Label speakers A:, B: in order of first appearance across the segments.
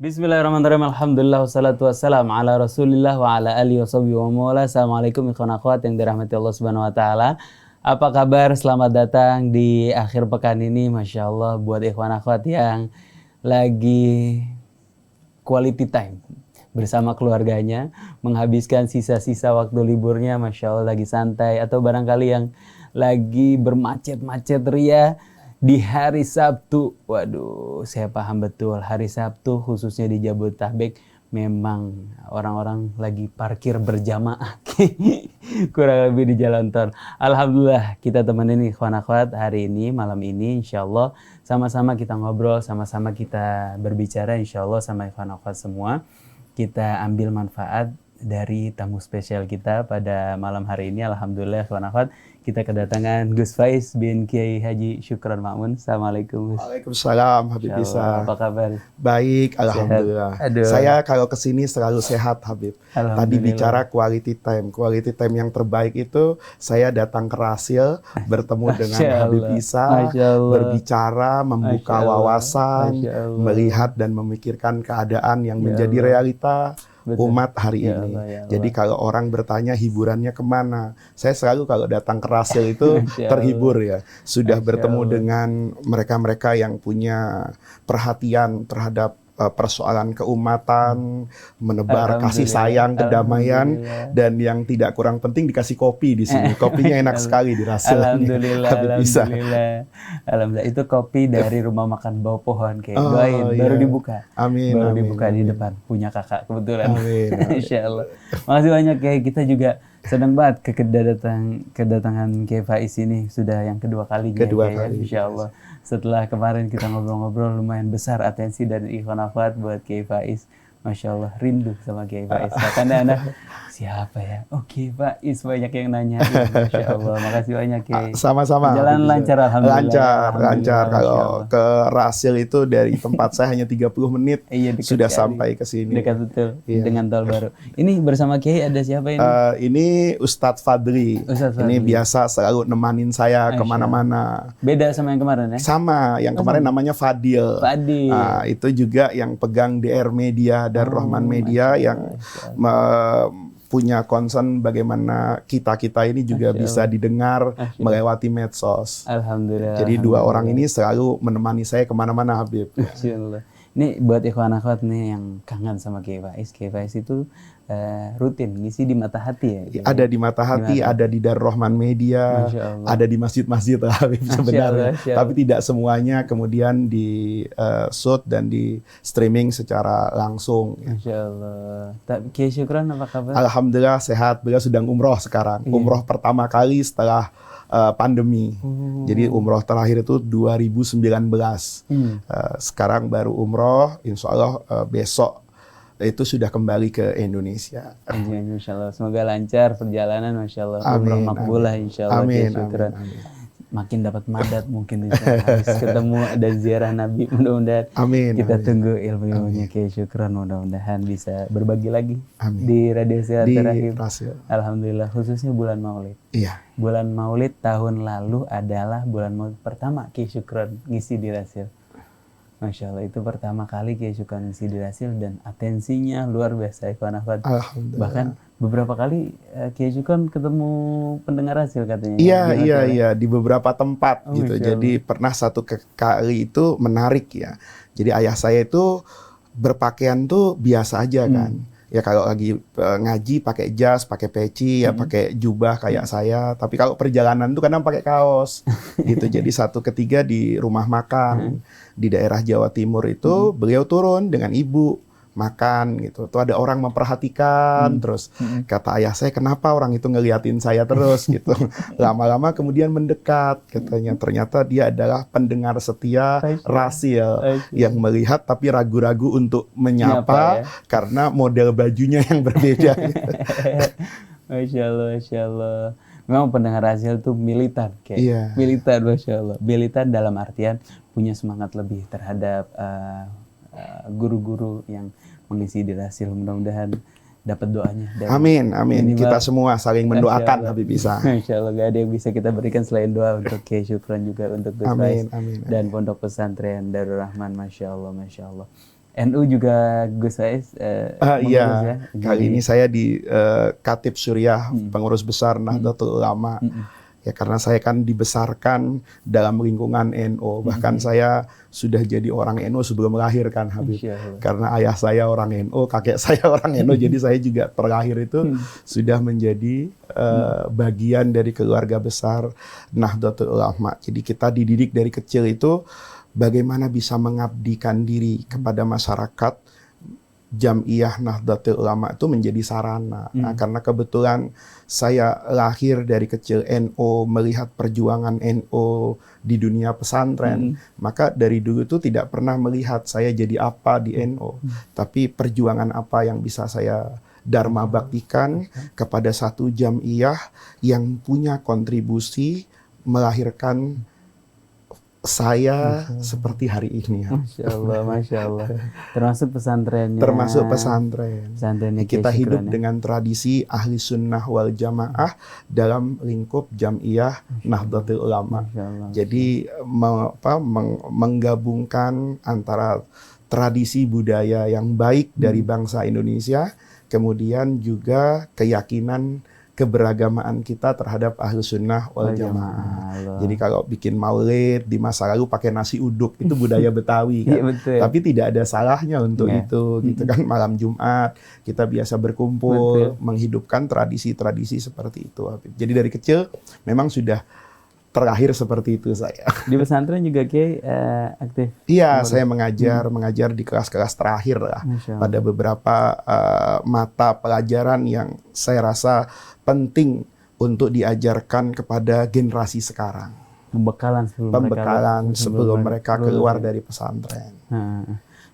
A: Bismillahirrahmanirrahim. Alhamdulillah wassalatu wassalamu ala Rasulillah wa ala alihi washabihi wa mawala. Assalamualaikum ikhwan akhwat yang dirahmati Allah Subhanahu wa taala. Apa kabar? Selamat datang di akhir pekan ini. Masya Allah buat ikhwan akhwat yang lagi quality time bersama keluarganya, menghabiskan sisa-sisa waktu liburnya, Masya Allah lagi santai, atau barangkali yang lagi bermacet-macet ria di hari Sabtu. Waduh, saya paham betul, hari Sabtu khususnya di Jabodetabek memang orang-orang lagi parkir berjamaah kurang lebih di jalan tol. Alhamdulillah kita temenin ikhwan akhwat hari ini, malam ini insya Allah sama-sama kita ngobrol, sama-sama kita berbicara insya Allah sama ikhwan akhwat semua. Kita ambil manfaat dari tamu spesial kita pada malam hari ini. Alhamdulillah ikhwan akhwat, kita kedatangan Gus Faiz bin Kiai Haji Syukron Ma'mun. Assalamualaikum Gus.
B: Waalaikumsalam Habib Isa.
A: Apa kabar?
B: Baik, alhamdulillah. Saya kalau kesini selalu sehat Habib. Tadi bicara quality time. Quality time yang terbaik itu saya datang ke Rasil, bertemu dengan Habib Isa, berbicara, membuka wawasan, melihat dan memikirkan keadaan yang menjadi realita umat hari ini. Jadi kalau orang bertanya hiburannya kemana, saya selalu kalau datang ke Rasil itu terhibur ya. Sudah bertemu dengan mereka-mereka yang punya perhatian terhadap persoalan keumatan, menebar kasih sayang, kedamaian, dan yang tidak kurang penting dikasih kopi di sini. Kopinya enak sekali di Rasil.
A: Alhamdulillah. Alhamdulillah. Itu kopi dari rumah makan bawah pohon kayak doain baru dibuka.
B: Amin.
A: Baru dibuka di depan punya kakak kebetulan. Insya Allah. Makasih banyak kayak kita juga senang banget kedatangan Kiai Faiz ini sudah yang kedua kalinya.
B: Kedua kali.
A: Insya Allah. Setelah kemarin kita ngobrol-ngobrol lumayan besar atensi dari ikhwan akhwat buat Kiai Faiz. Masya Allah, rindu sama Kiai Faiz. Karena anak siapa ya? Oh Kiai Faiz, banyak yang nanya. Masya Allah, makasih banyak Kiai.
B: Sama-sama.
A: Jalan lancar Alhamdulillah.
B: Lancar. Kalau ke Rasil itu dari tempat saya hanya 30 menit sudah sampai ke sini.
A: Dekat betul, dengan tol baru. Ini bersama Kiai ada siapa ini?
B: Ini Ustadz Fadli. Ini biasa selalu nemanin saya kemana-mana.
A: Beda sama yang kemarin ya?
B: Sama, yang kemarin namanya Fadil. Itu juga yang pegang DR Media dan Rahman Media yang punya concern bagaimana kita-kita ini juga bisa didengar melewati medsos.
A: Alhamdulillah.
B: Jadi dua orang ini selalu menemani saya kemana-mana Habib.
A: Ini buat ikhwan akhwat nih yang kangen sama Kiai Faiz. Kiai Faiz itu rutin ngisi di Mata Hati ya?
B: Ada di Mata Hati, ada di Darul Rahman Media, ada di masjid-masjid Habib sebenarnya. Tapi tidak semuanya kemudian di shoot dan di streaming secara langsung.
A: Masya Allah. Kiai Syukron apa kabar?
B: Alhamdulillah sehat. Beliau sedang umroh sekarang. Umroh pertama kali setelah pandemi. Jadi umroh terakhir itu 2019. Sekarang baru umroh, insya Allah besok itu sudah kembali ke Indonesia.
A: Insya Allah. Semoga lancar perjalanan, Masya Allah. Umroh makbulah, Insya Allah.
B: Amin.
A: Makin dapat madat mungkin habis ketemu dan ziarah Nabi, mudah-mudahan kita tunggu ilmu-ilmunya Kiai Syukron, mudah-mudahan bisa berbagi lagi di Radio Silaturahim. Alhamdulillah, khususnya bulan Maulid. Bulan Maulid tahun lalu adalah bulan Maulid pertama Kiai Syukron ngisi di Rasil. Masya Allah, itu pertama kali Kiai Syukron ngisi di Rasil dan atensinya luar biasa ikhwan akhwat. Bahkan beberapa kali Kiai Syukron ketemu pendengar Rasil katanya.
B: Iya, di beberapa tempat gitu. Jadi pernah satu kali itu menarik ya. Jadi ayah saya itu berpakaian tuh biasa aja kan. Ya kalau lagi ngaji pakai jas, pakai peci, ya pakai jubah kayak saya. Tapi kalau perjalanan tuh kadang pakai kaos gitu. Jadi satu ketiga di rumah makan di daerah Jawa Timur itu beliau turun dengan ibu makan gitu. Tuh ada orang memperhatikan terus kata ayah saya, kenapa orang itu ngeliatin saya terus gitu. Lama-lama kemudian mendekat katanya. Ternyata dia adalah pendengar setia Rasil yang melihat tapi ragu-ragu untuk menyapa karena model bajunya yang berbeda.
A: Masya Allah, Masya Allah. Memang pendengar Rasil tuh militan kayak militan, Masya Allah. Militan dalam artian punya semangat lebih terhadap guru-guru yang mengisi di Rasil. Mudah-mudahan dapat doanya.
B: Amin. Kita semua saling mendoakan Habib Isa.
A: Insya Allah gak ada yang bisa kita berikan selain doa untuk Kiai Syukron juga untuk Gus Faiz dan Pondok Pesantren Darul Rahman. Masya Allah, Masya Allah. NU juga Gus Faiz
B: Iya,
A: mengurus ya.
B: kali ini saya di Khatib Suriah, pengurus besar Nahdlatul Ulama. Ya karena saya kan dibesarkan dalam lingkungan NU, bahkan saya sudah jadi orang NU sebelum lahir kan Habib. Karena ayah saya orang NU, kakek saya orang NU, jadi saya juga terlahir itu sudah menjadi bagian dari keluarga besar Nahdlatul Ulama. Jadi kita dididik dari kecil itu bagaimana bisa mengabdikan diri kepada masyarakat. Jam'iyah Nahdlatul Ulama itu menjadi sarana. Nah, karena kebetulan saya lahir dari kecil NU, melihat perjuangan NU di dunia pesantren, maka dari dulu itu tidak pernah melihat saya jadi apa di NU, tapi perjuangan apa yang bisa saya dharma baktikan kepada satu jam'iyah yang punya kontribusi melahirkan saya seperti hari ini.
A: Masya Allah, Masya Allah. Termasuk pesantrennya.
B: Termasuk pesantren.
A: Pesantrennya
B: Kita hidup
A: ya.
B: dengan tradisi ahli sunnah wal jamaah dalam lingkup jam'iyah Nahdlatul Ulama. Jadi menggabungkan antara tradisi budaya yang baik dari bangsa Indonesia, kemudian juga keyakinan keberagamaan kita terhadap ahlu sunnah wal jamaah. Jadi kalau bikin maulid di masa lalu pakai nasi uduk itu budaya Betawi kan. Tapi tidak ada salahnya untuk itu gitu kan. Malam Jumat kita biasa berkumpul menghidupkan tradisi-tradisi seperti itu. Jadi dari kecil memang sudah terlahir seperti itu saya.
A: Di pesantren juga Kiai aktif?
B: Iya, saya mengajar di kelas-kelas terakhir lah. Pada beberapa mata pelajaran yang saya rasa penting untuk diajarkan kepada generasi sekarang. Pembekalan sebelum mereka keluar dari pesantren.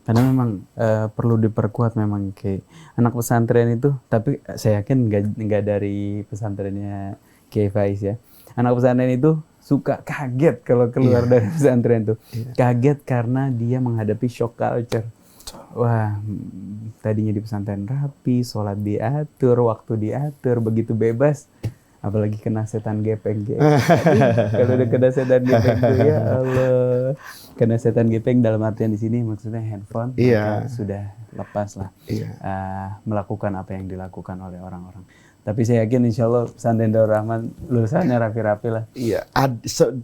A: Karena memang perlu diperkuat memang Kiai. Anak pesantren itu, tapi saya yakin nggak dari pesantrennya Kiai Faiz ya. Anak pesantren itu suka kaget kalau keluar dari pesantren itu. Kaget karena dia menghadapi shock culture. Wah, tadinya di pesantren rapi, sholat diatur, waktu diatur, begitu bebas. Apalagi kena setan gepeng. Kalau udah kena setan gepeng tuh ya Allah. Kena setan gepeng dalam artian di sini maksudnya handphone. Maka sudah lepas lah. Melakukan apa yang dilakukan oleh orang-orang. Tapi saya yakin insya Allah pesantren Darul Rahman lulusannya rapi-rapi lah. Iya,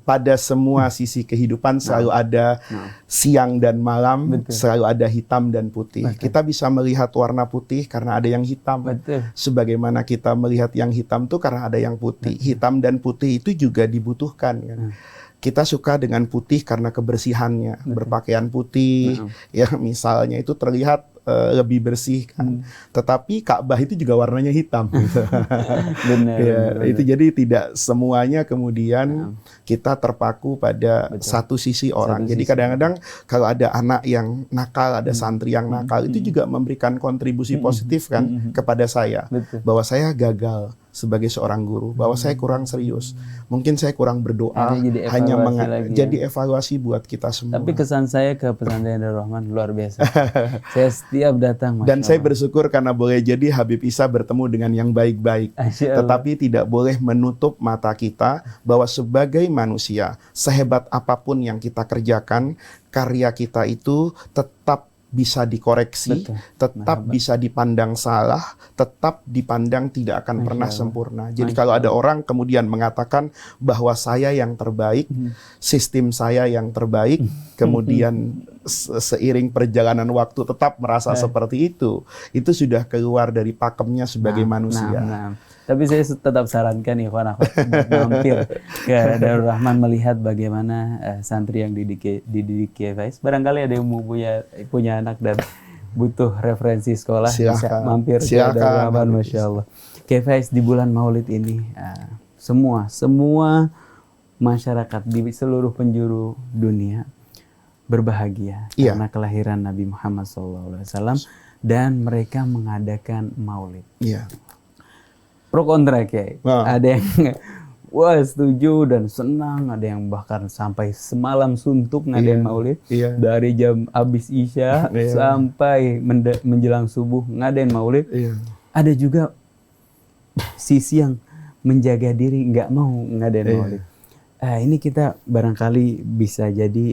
B: pada semua sisi kehidupan selalu ada siang dan malam, selalu ada hitam dan putih. Kita bisa melihat warna putih karena ada yang hitam. Sebagaimana kita melihat yang hitam itu karena ada yang putih. Hitam dan putih itu juga dibutuhkan kan. Kita suka dengan putih karena kebersihannya, berpakaian putih, ya misalnya itu terlihat lebih bersih kan. Tetapi Ka'bah itu juga warnanya hitam. Gitu.
A: Benar.
B: Itu jadi tidak semuanya kemudian kita terpaku pada satu sisi orang. Jadi kadang-kadang kalau ada anak yang nakal, ada santri yang nakal, itu juga memberikan kontribusi positif kan kepada saya. Bahwa saya gagal sebagai seorang guru, bahwa saya kurang serius. Mungkin saya kurang berdoa, hanya jadi evaluasi buat kita semua.
A: Tapi kesan saya ke pesantren Darul Rahman luar biasa. Saya setiap datang,
B: dan saya bersyukur karena boleh jadi Habib Isa bertemu dengan yang baik-baik. Tetapi tidak boleh menutup mata kita bahwa sebagai manusia, sehebat apapun yang kita kerjakan, karya kita itu tetap bisa dikoreksi, tetap bisa dipandang salah, tetap dipandang tidak akan pernah sempurna. Jadi kalau ada orang kemudian mengatakan bahwa saya yang terbaik, sistem saya yang terbaik, kemudian seiring perjalanan waktu tetap merasa seperti itu sudah keluar dari pakemnya sebagai manusia.
A: Tapi saya tetap sarankan ikhwan akhwat mampir ke Darul Rahman melihat bagaimana santri yang dididik Kiai Faiz. Barangkali ada yang mau punya anak dan butuh referensi sekolah, bisa mampir ke Darul Rahman, Masya Allah. Kiai Faiz di bulan Maulid ini semua masyarakat di seluruh penjuru dunia berbahagia karena kelahiran Nabi Muhammad SAW dan mereka mengadakan Maulid. Pro kontra Kiai. Ada yang wah setuju dan senang, ada yang bahkan sampai semalam suntuk ngadain Maulid. Dari jam habis Isya sampai menjelang subuh ngadain Maulid. Ada juga sisi yang menjaga diri nggak mau ngadain Maulid. Ini kita barangkali bisa jadi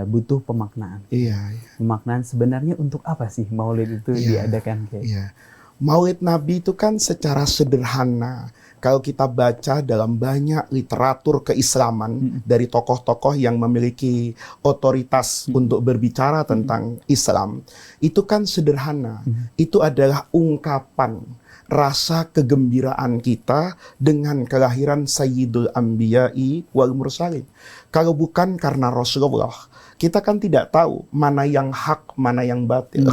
A: butuh pemaknaan.
B: Iya.
A: Pemaknaan sebenarnya untuk apa sih Maulid itu diadakan?
B: Iya. Maulid Nabi itu kan secara sederhana, kalau kita baca dalam banyak literatur keislaman dari tokoh-tokoh yang memiliki otoritas untuk berbicara tentang Islam, itu kan sederhana. Itu adalah ungkapan rasa kegembiraan kita dengan kelahiran Sayyidul Anbiya'i wal Mursalin. Kalau bukan karena Rasulullah, kita kan tidak tahu mana yang hak, mana yang batil,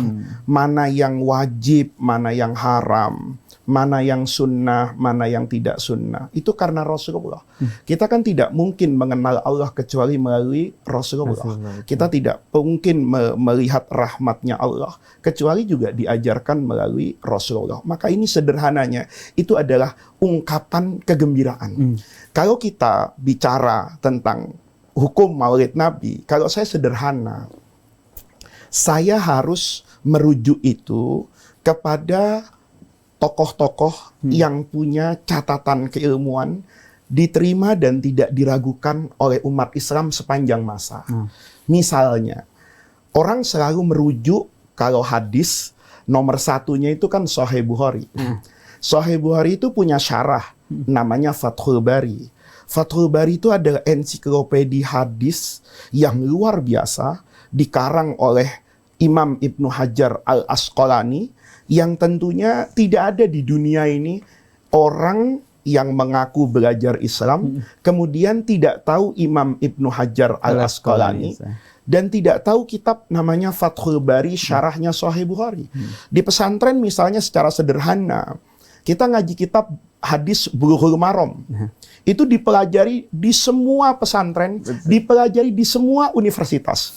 B: mana yang wajib, mana yang haram, mana yang sunnah, mana yang tidak sunnah. Itu karena Rasulullah. Kita kan tidak mungkin mengenal Allah kecuali melalui Rasulullah. Kita tidak mungkin melihat rahmatnya Allah kecuali juga diajarkan melalui Rasulullah. Maka ini sederhananya, itu adalah ungkapan kegembiraan. Kalau kita bicara tentang hukum Maulid Nabi, kalau saya sederhana, saya harus merujuk itu kepada tokoh-tokoh yang punya catatan keilmuan, diterima dan tidak diragukan oleh umat Islam sepanjang masa. Misalnya, orang selalu merujuk kalau hadis, nomor satunya itu kan Sahih Bukhari. Sahih Bukhari itu punya syarah, namanya Fathul Bari. Fathul Bari itu adalah ensiklopedi hadis yang luar biasa, dikarang oleh Imam Ibnu Hajar Al-Asqalani, yang tentunya tidak ada di dunia ini orang yang mengaku belajar Islam, kemudian tidak tahu Imam Ibnu Hajar Al-Asqalani, dan tidak tahu kitab namanya Fathul Bari, syarahnya Sahih Bukhari. Di pesantren misalnya secara sederhana, kita ngaji kitab hadis Bulughul Maram. Itu dipelajari di semua pesantren, dipelajari di semua universitas.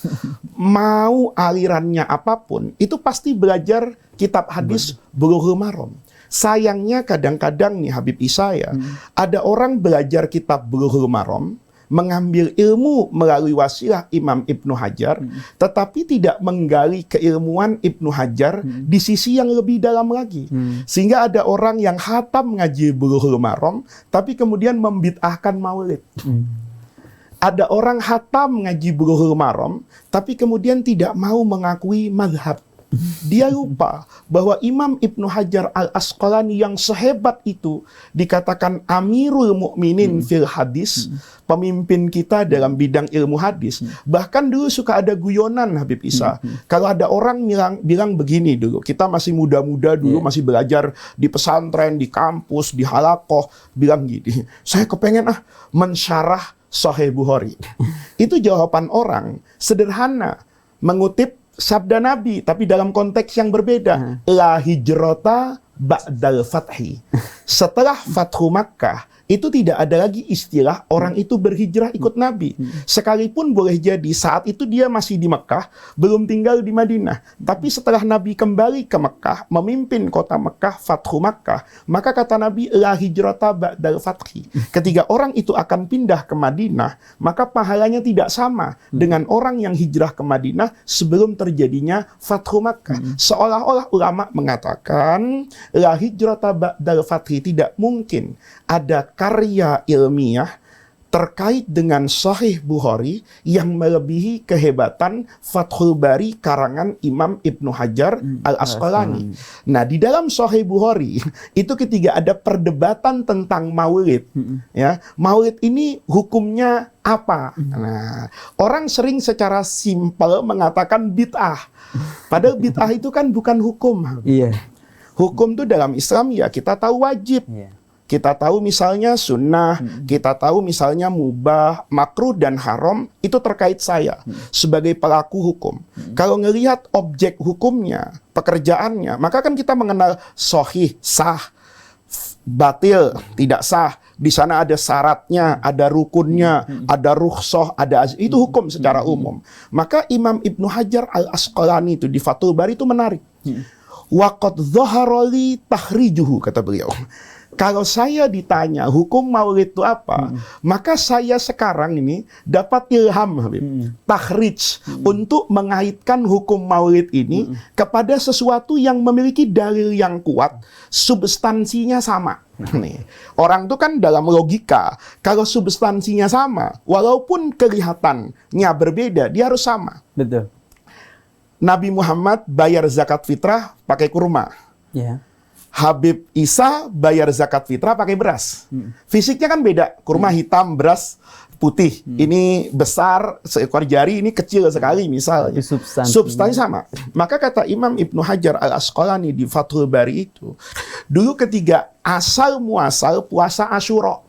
B: Mau alirannya apapun, itu pasti belajar kitab hadis Bulughul Maram. Sayangnya kadang-kadang nih Habib Isa ya, ada orang belajar kitab Bulughul Maram, mengambil ilmu melalui wasilah Imam Ibnu Hajar, tetapi tidak menggali keilmuan Ibnu Hajar di sisi yang lebih dalam lagi. Sehingga ada orang yang khatam ngaji Bulughul Maram, tapi kemudian membid'ahkan maulid. Ada orang khatam ngaji Bulughul Maram, tapi kemudian tidak mau mengakui mazhab. Dia lupa bahwa Imam Ibnu Hajar Al-Asqalani yang sehebat itu dikatakan Amirul Mukminin fil hadis, pemimpin kita dalam bidang ilmu hadis. Bahkan dulu suka ada guyonan Habib Isa. Kalau ada orang bilang begini dulu, kita masih muda-muda dulu, masih belajar di pesantren, di kampus, di halakoh, bilang gini, saya kepengen mensyarah Sahih Bukhari. Itu jawaban orang sederhana, mengutip sabda Nabi, tapi dalam konteks yang berbeda. La hijrata ba'dal fathi. Setelah Fathu Makkah, itu tidak ada lagi istilah orang itu berhijrah ikut Nabi. Sekalipun boleh jadi saat itu dia masih di Mekah, belum tinggal di Madinah. Tapi setelah Nabi kembali ke Mekah, memimpin kota Mekah, Fathu Makkah, maka kata Nabi, la hijrata ba'dal fathi. Ketika orang itu akan pindah ke Madinah, maka pahalanya tidak sama dengan orang yang hijrah ke Madinah sebelum terjadinya Fathu Makkah. Seolah-olah ulama mengatakan, la hijrata ba'dal fathi, tidak mungkin ada karya ilmiah terkait dengan Sahih Bukhari yang melebihi kehebatan Fathul Bari karangan Imam Ibnu Hajar Al-Asqalani. Nah, di dalam Sahih Bukhari itu ketika ada perdebatan tentang maulid, ya, maulid ini hukumnya apa? Nah, orang sering secara simpel mengatakan bid'ah. Padahal bid'ah itu kan bukan hukum. Hukum itu dalam Islam ya kita tahu wajib. Kita tahu misalnya sunnah, kita tahu misalnya mubah, makruh dan haram, itu terkait saya sebagai pelaku hukum. Kalau ngelihat objek hukumnya, pekerjaannya, maka kan kita mengenal sahih, sah, batil, tidak sah. Di sana ada syaratnya, ada rukunnya, ada rukhsah, ada itu hukum secara umum. Maka Imam Ibnu Hajar Al-Asqalani itu di Fathul Bari itu menarik. Waqad dhahara li tahrijuhu, kata beliau. Kalau saya ditanya hukum maulid itu apa, maka saya sekarang ini dapat ilham, Habib, takhrij, untuk mengaitkan hukum maulid ini kepada sesuatu yang memiliki dalil yang kuat, substansinya sama. Nih, orang itu kan dalam logika, kalau substansinya sama, walaupun kelihatannya berbeda, dia harus sama.
A: Betul.
B: Nabi Muhammad bayar zakat fitrah pakai kurma.
A: Ya.
B: Habib Isa bayar zakat fitrah pakai beras. Fisiknya kan beda. Kurma hitam, beras putih. Ini besar, seekor jari, ini kecil sekali misalnya. Substansi sama. Maka kata Imam Ibnu Hajar Al-Asqalani di Fathul Bari itu, dulu ketiga asal muasal puasa Asyura.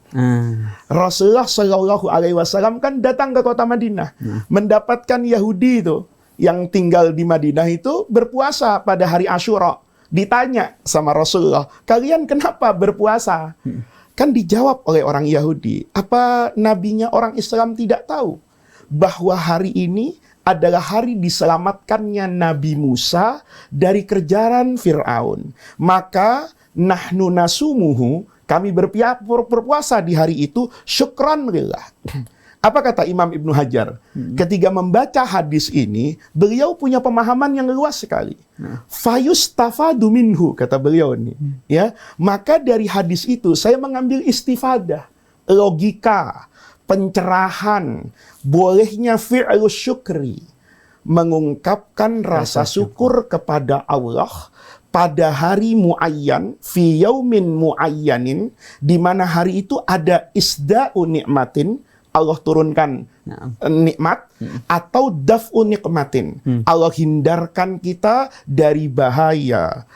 B: Rasulullah Shallallahu Alaihi Wasallam kan datang ke kota Madinah, mendapatkan Yahudi itu yang tinggal di Madinah itu berpuasa pada hari Asyura. Ditanya sama Rasulullah, kalian kenapa berpuasa? Kan dijawab oleh orang Yahudi, apa nabinya orang Islam tidak tahu bahwa hari ini adalah hari diselamatkannya Nabi Musa dari kejaran Fir'aun. Maka nahnu nasumuhu, kami berpuasa di hari itu syukran lillah. Apa kata Imam Ibnu Hajar? Ketika membaca hadis ini, beliau punya pemahaman yang luas sekali. Fayustafadu minhu, kata beliau ini. Ya, maka dari hadis itu saya mengambil istifadah, logika, pencerahan, bolehnya fi'lus syukri, mengungkapkan rasa syukur kepada Allah pada hari muayyan, fi yaumin muayyanin, di mana hari itu ada isda'u nikmatin, Allah turunkan nikmat, atau daf'u nikmatin, Allah hindarkan kita dari bahaya.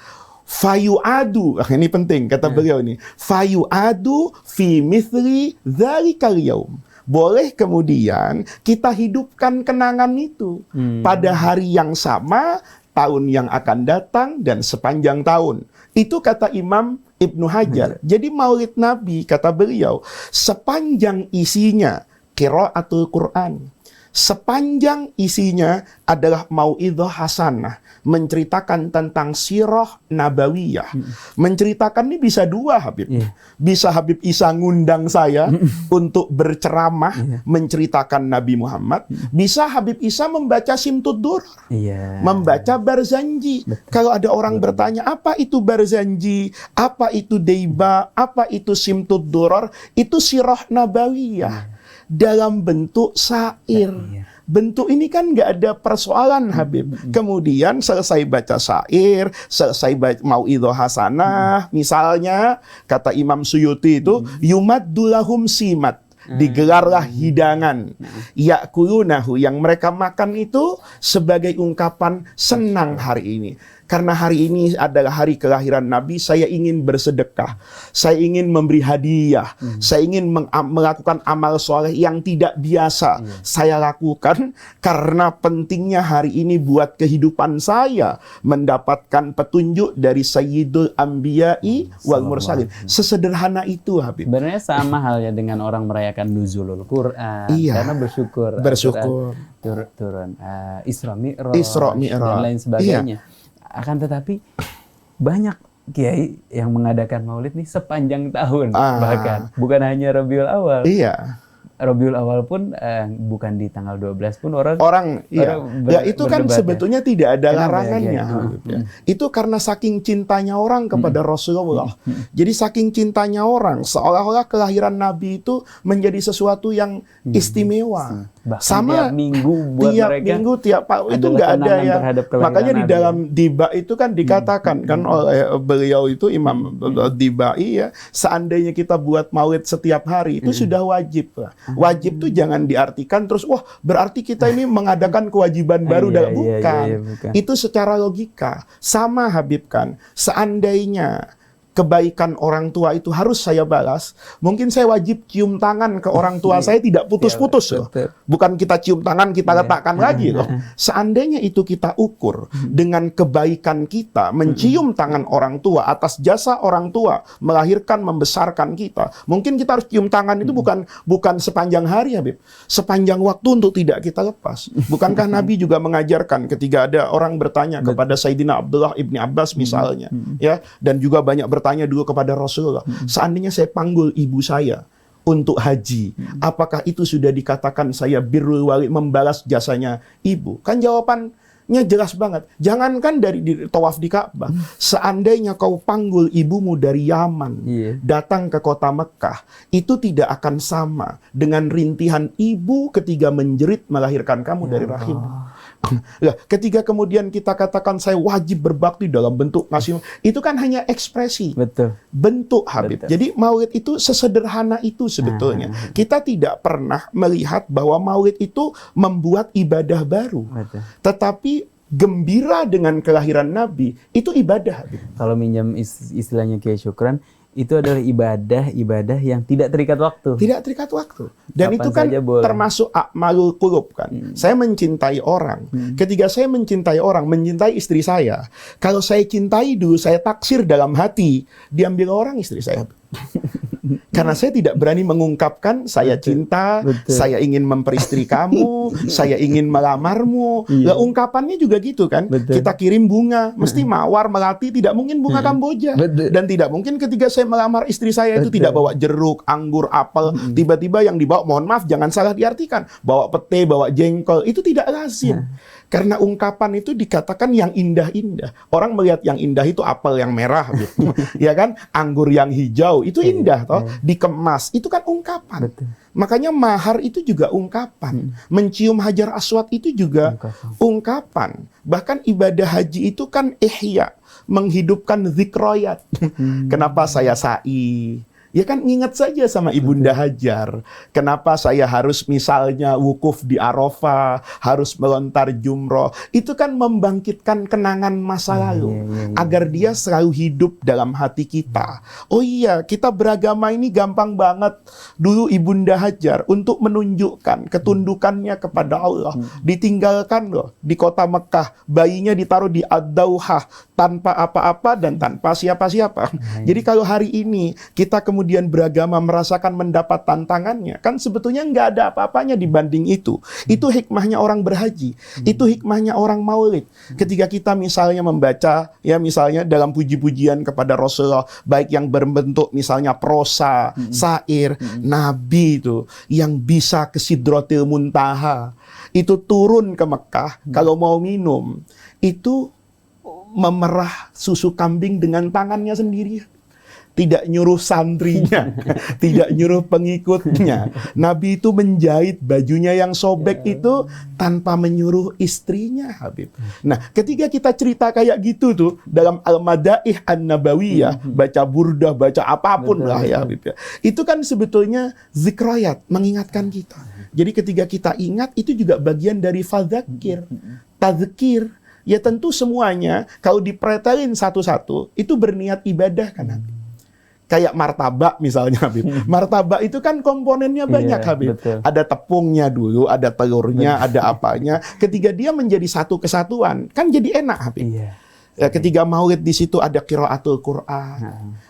B: Fayu'adu, ini penting kata beliau ini, fayu'adu fi mithli dzalikal yaum. Boleh kemudian kita hidupkan kenangan itu pada hari yang sama, tahun yang akan datang, dan sepanjang tahun. Itu kata Imam Ibnu Hajar. Jadi maulid Nabi, kata beliau, sepanjang isinya qiraatul Quran, sepanjang isinya adalah mau'idhah hasanah, menceritakan tentang sirah nabawiyah. Menceritakan ini bisa dua, Habib. Bisa Habib Isa ngundang saya untuk berceramah, menceritakan Nabi Muhammad. Bisa Habib Isa membaca Simtud Duror, membaca Barzanji. Kalau ada orang bertanya, apa itu Barzanji? Apa itu Deiba? Apa itu Simtud Duror? Itu sirah nabawiyah dalam bentuk syair. Bentuk ini kan nggak ada persoalan, Habib. Kemudian selesai baca syair, selesai mau'idhah hasanah, misalnya kata Imam Suyuti itu yumaddulahum simat, digelarlah hidangan, yakulunahu, yang mereka makan itu sebagai ungkapan senang hari ini. Karena hari ini adalah hari kelahiran Nabi, saya ingin bersedekah, saya ingin memberi hadiah, saya ingin melakukan amal soleh yang tidak biasa saya lakukan, karena pentingnya hari ini buat kehidupan saya mendapatkan petunjuk dari Sayyidul Anbiya'i wal Mursalin. Sesederhana itu, Habib.
A: Sebenarnya sama halnya dengan orang merayakan nuzulul Quran, karena bersyukur turun Isra Mi'raj dan lain sebagainya. Akan tetapi banyak kiai yang mengadakan maulid nih sepanjang tahun, bahkan bukan hanya Rabiul Awal. Rabiul Awal pun bukan di tanggal 12 pun orang
B: itu kan sebetulnya tidak ada larangannya. Itu karena saking cintanya orang kepada Rasulullah. Jadi saking cintanya orang, seolah-olah kelahiran Nabi itu menjadi sesuatu yang istimewa.
A: Bahkan
B: sama
A: tiap minggu buat
B: minggu itu nggak ada ya. Makanya di dalam Diba itu kan dikatakan kan oleh beliau itu Imam Dibai ya, seandainya kita buat maulid setiap hari itu sudah wajib lah. Wajib tuh jangan diartikan terus wah berarti kita ini mengadakan kewajiban baru. Bukan. Itu secara logika. Sama, Habib, kan seandainya kebaikan orang tua itu harus saya balas, mungkin saya wajib cium tangan ke orang tua saya tidak putus-putus loh. Bukan kita cium tangan kita letakkan lagi loh. Seandainya itu kita ukur dengan kebaikan kita mencium tangan orang tua atas jasa orang tua melahirkan membesarkan kita, mungkin kita harus cium tangan itu bukan sepanjang hari, Habib, sepanjang waktu untuk tidak kita lepas. Bukankah Nabi juga mengajarkan ketika ada orang bertanya kepada Sayyidina Abdullah ibni Abbas misalnya, ya, dan juga banyak bertanya dulu kepada Rasulullah, seandainya saya panggil ibu saya untuk haji, apakah itu sudah dikatakan saya birrul walid, membalas jasanya ibu? Kan jawabannya jelas banget. Jangankan dari tawaf di Ka'bah, seandainya kau panggil ibumu dari Yaman datang ke kota Mekah, itu tidak akan sama dengan rintihan ibu ketika menjerit melahirkan kamu dari rahim. Nah, ketika kemudian kita katakan saya wajib berbakti dalam bentuk ngasih, itu kan hanya ekspresi, bentuk, Habib. Jadi maulid itu sesederhana itu sebetulnya. Kita tidak pernah melihat bahwa maulid itu membuat ibadah baru, tetapi gembira dengan kelahiran Nabi itu ibadah, Habib.
A: Kalau minjam istilahnya Kiai Syukran, itu adalah ibadah yang tidak terikat waktu.
B: Tidak terikat waktu. Dan kapan itu kan termasuk a'malul qulub kan. Saya mencintai orang. Ketika saya mencintai orang, mencintai istri saya. Kalau saya cintai dulu, saya taksir dalam hati, diambil orang istri saya. Karena saya tidak berani mengungkapkan saya cinta, saya ingin memperistri kamu, saya ingin melamarmu. Lah ungkapannya juga gitu kan. Kita kirim bunga, mesti mawar, melati, tidak mungkin bunga Kamboja. Dan tidak mungkin ketika saya melamar istri saya itu tidak bawa jeruk, anggur, apel. Tiba-tiba yang dibawa, mohon maaf jangan salah diartikan, bawa pete, bawa jengkol, itu tidak lazim. Karena ungkapan itu dikatakan yang indah-indah. Orang melihat yang indah itu apel yang merah gitu. Ya kan? Anggur yang hijau itu indah toh. Dikemas itu kan ungkapan. Makanya mahar itu juga ungkapan. Mencium hajar aswad itu juga ungkapan. Bahkan ibadah haji itu kan ihya, menghidupkan zikroyat. Kenapa saya sa'i? Ya kan ingat saja sama Ibunda Hajar. Kenapa saya harus misalnya wukuf di Arafah, harus melontar jumroh. Itu kan membangkitkan kenangan masa lalu. Agar dia selalu hidup dalam hati kita. Oh iya, kita beragama ini gampang banget. Dulu Ibunda Hajar untuk menunjukkan ketundukannya kepada Allah. Ditinggalkan loh di kota Mekah. Bayinya ditaruh di Ad-Dauhah. Tanpa apa-apa dan tanpa siapa-siapa. Jadi kalau hari ini kita kemudian beragama merasakan mendapat tantangannya, kan sebetulnya nggak ada apa-apanya dibanding itu. Itu hikmahnya orang berhaji, itu hikmahnya orang maulid. Ketika kita misalnya membaca, ya misalnya dalam puji-pujian kepada Rasulullah, baik yang berbentuk misalnya prosa, syair, Nabi itu yang bisa ke Sidratil Muntaha, itu turun ke Mekah, kalau mau minum, itu memerah susu kambing dengan tangannya sendiri. Tidak nyuruh santrinya, tidak nyuruh pengikutnya. Nabi itu menjahit bajunya yang sobek itu tanpa menyuruh istrinya, Habib. Nah, ketika kita cerita kayak gitu tuh dalam Al-Madaih An-Nabawiyah, baca burdah, baca apapun lah ya, Habib ya. Itu kan sebetulnya zikrayat, mengingatkan kita. Jadi ketika kita ingat, itu juga bagian dari fadzakir, tadzkir. Ya tentu semuanya kalau dipretelin satu-satu itu berniat ibadah kan, Habib. Kayak martabak misalnya, Habib. Martabak itu kan komponennya banyak, Habib. Betul. Ada tepungnya dulu, ada telurnya, ada apanya. Ketika dia menjadi satu kesatuan, kan jadi enak, Habib. Ya, ketika maulid di situ ada qiraatul Quran.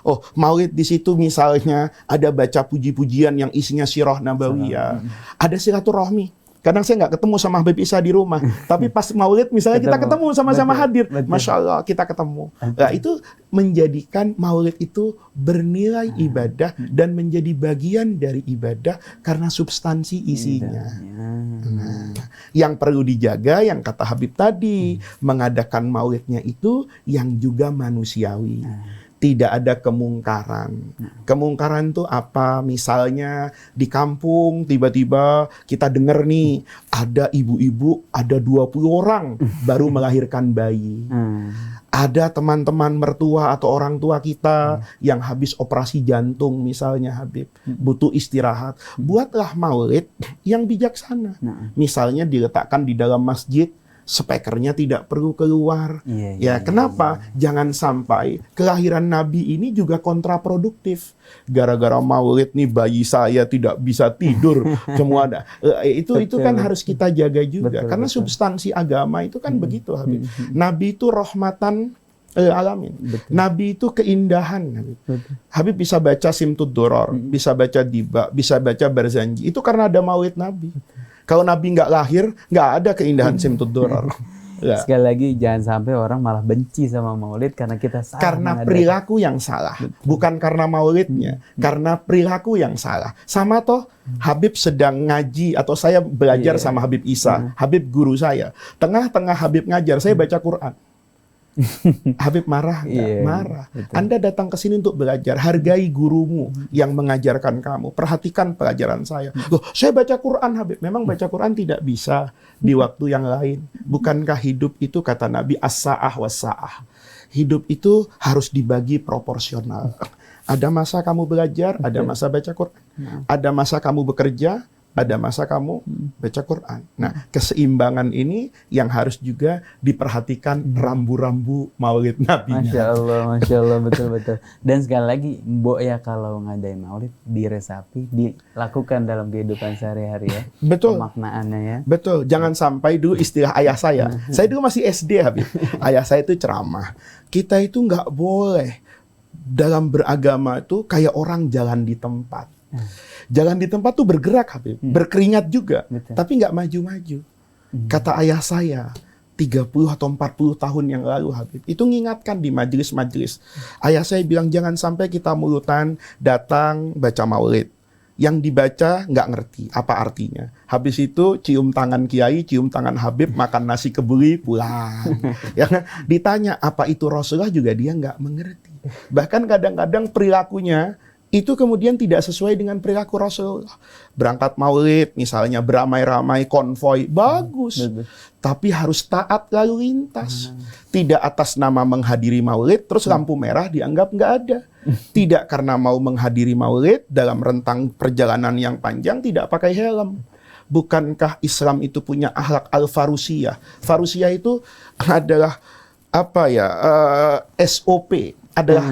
B: Oh, maulid di situ misalnya ada baca puji-pujian yang isinya sirah nabawiyah. Ada silaturahmi. Kadang saya nggak ketemu sama Habib Isa di rumah, tapi pas maulid misalnya kita ketemu sama-sama hadir, Masya Allah kita ketemu. Nah, itu menjadikan maulid itu bernilai ibadah dan menjadi bagian dari ibadah karena substansi isinya. Nah, yang perlu dijaga, yang kata Habib tadi, mengadakan maulidnya itu yang juga manusiawi. Tidak ada kemungkaran. Kemungkaran itu apa? Misalnya di kampung tiba-tiba kita dengar nih ada ibu-ibu, ada 20 orang baru melahirkan bayi. Ada teman-teman mertua atau orang tua kita yang habis operasi jantung misalnya, Habib, butuh istirahat. Buatlah maulid yang bijaksana. Misalnya diletakkan di dalam masjid, speakernya tidak perlu keluar.
A: Iya.
B: Kenapa? Jangan sampai kelahiran Nabi ini juga kontraproduktif. Gara-gara maulid nih bayi saya tidak bisa tidur, semua ada. Itu kan harus kita jaga juga. Karena substansi agama itu kan begitu, Habib. Nabi itu rahmatan alamin. Nabi itu keindahan. Habib bisa baca Simtud Duror, bisa baca Diba, bisa baca Barzanji. Itu karena ada maulid Nabi. Kalau Nabi nggak lahir, nggak ada keindahan Simtud Duror.
A: Sekali lagi, jangan sampai orang malah benci sama maulid karena kita salah.
B: Karena perilaku yang salah. Bukan karena maulidnya. Karena perilaku yang salah. Sama toh, Habib sedang ngaji, atau saya belajar sama Habib Isa. Habib guru saya. Tengah-tengah Habib ngajar, saya baca Quran. Habib marah nggak? Marah. Betul. Anda datang ke sini untuk belajar. Hargai gurumu yang mengajarkan kamu. Perhatikan pelajaran saya. Loh, saya baca Quran, Habib. Memang baca Quran tidak bisa di waktu yang lain. Bukankah hidup itu, kata Nabi, as-sa'ah was-sa'ah. Hidup itu harus dibagi proporsional. Ada masa kamu belajar, ada masa baca Quran. Ada masa kamu bekerja, ada masa kamu baca Quran. Nah, keseimbangan ini yang harus juga diperhatikan rambu-rambu maulid Nabi.
A: Masya Allah, betul-betul. Dan sekali lagi, Mbok ya kalau ngadain maulid, diresapi, dilakukan dalam kehidupan sehari-hari ya.
B: Betul.
A: Pemaknaannya ya.
B: Betul. Jangan sampai dulu istilah ayah saya. Saya dulu masih SD, Habib. Ayah saya itu ceramah. Kita itu nggak boleh dalam beragama itu kayak orang jalan di tempat. Jalan di tempat tuh bergerak, Habib. Berkeringat juga. Betul. Tapi nggak maju-maju. Kata ayah saya, 30 atau 40 tahun yang lalu, Habib. Itu ngingatkan di majelis-majelis. Ayah saya bilang, jangan sampai kita mulutan datang baca maulid. Yang dibaca nggak ngerti apa artinya. Habis itu cium tangan kiai, cium tangan Habib, makan nasi kebuli, pulang. Ya kan? Ditanya apa itu Rasulullah juga dia nggak mengerti. Bahkan kadang-kadang perilakunya itu kemudian tidak sesuai dengan perilaku Rasulullah. Berangkat maulid, misalnya beramai-ramai, konvoi, bagus. Tapi harus taat lalu lintas. Tidak atas nama menghadiri maulid, terus lampu merah dianggap nggak ada. Tidak karena mau menghadiri maulid, dalam rentang perjalanan yang panjang, tidak pakai helm. Bukankah Islam itu punya akhlak al-farusiyah? Farusiyah itu adalah SOP. Adalah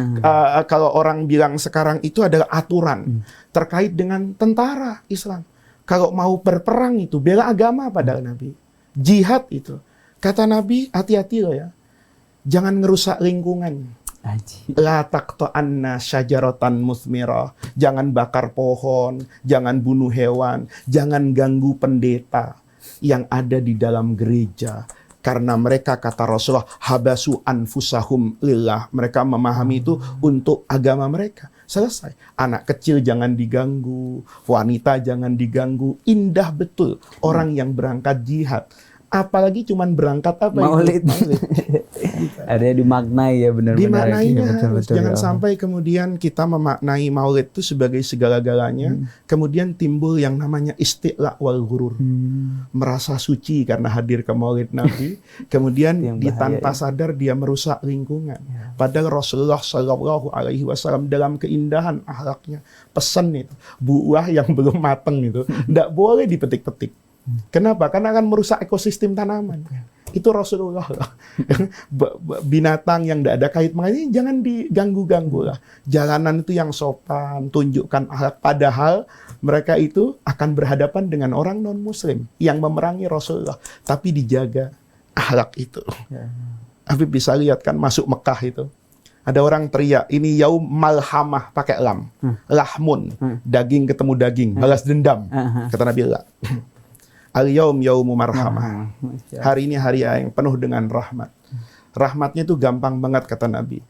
B: kalau orang bilang sekarang itu adalah aturan terkait dengan tentara Islam. Kalau mau berperang itu bela agama pada Nabi. Jihad itu. Kata Nabi, hati-hati loh ya. Jangan ngerusak lingkungan. La taqta'anna syajaratan musmirah. Jangan bakar pohon, jangan bunuh hewan, jangan ganggu pendeta yang ada di dalam gereja. Karena mereka, kata Rasulullah, habasu anfusahum lillah. Mereka memahami itu untuk agama mereka. Selesai. Anak kecil jangan diganggu, wanita jangan diganggu. Indah betul orang yang berangkat jihad. Apalagi cuman berangkat
A: maulid. Ada dimaknai ya, benar-benar.
B: Dimaknainya
A: betul,
B: jangan sampai kemudian kita memaknai maulid itu sebagai segala-galanya. Kemudian timbul yang namanya istiqla wal ghurur. Merasa suci karena hadir ke maulid Nabi. Kemudian tanpa sadar dia merusak lingkungan. Padahal Rasulullah SAW dalam keindahan akhlaknya pesan itu, buah yang belum matang itu tidak boleh dipetik-petik. Kenapa? Karena akan merusak ekosistem tanaman. Itu Rasulullah. Binatang yang tidak ada kait mengenai jangan diganggu-ganggu lah. Jalanan itu yang sopan, tunjukkan akhlak. Padahal mereka itu akan berhadapan dengan orang non-muslim yang memerangi Rasulullah. Tapi dijaga akhlak itu. Habib bisa lihat kan masuk Mekah itu. Ada orang teriak, ini yaum malhamah pakai lam. Lahmun, daging ketemu daging, balas dendam. Kata Nabi Allah. Al-yaum yaumu marhamah. Hari ini hari yang penuh dengan rahmat. Rahmatnya itu gampang banget, kata Nabi.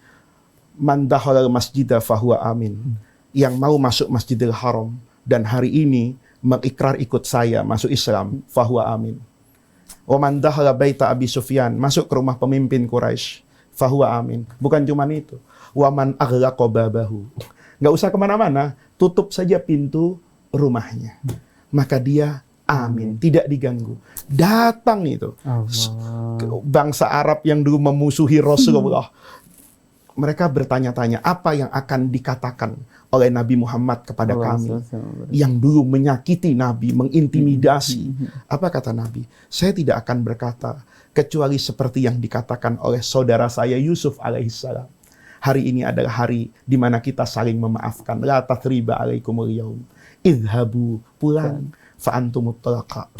B: Man dakhalal masjidah fahuwa amin. Yang mau masuk Masjidil Haram dan hari ini mengikrar ikut saya masuk Islam, fahuwa amin. Wa man dakhala baita Abi Sufyan, masuk ke rumah pemimpin Quraisy, fahuwa amin. Bukan cuma itu. Wa man aghlaqa babahu. Enggak usah kemana-mana, tutup saja pintu rumahnya. Maka dia amin, tidak diganggu. Datang itu bangsa Arab yang dulu memusuhi Rasulullah. Mereka bertanya-tanya apa yang akan dikatakan oleh Nabi Muhammad kepada kami yang dulu menyakiti Nabi, mengintimidasi. Apa kata Nabi? Saya tidak akan berkata kecuali seperti yang dikatakan oleh saudara saya Yusuf alaihissalam. Hari ini adalah hari di mana kita saling memaafkan. La tathriba alaikumul yaum. Idhabu, pulang, fa antumut talaqa.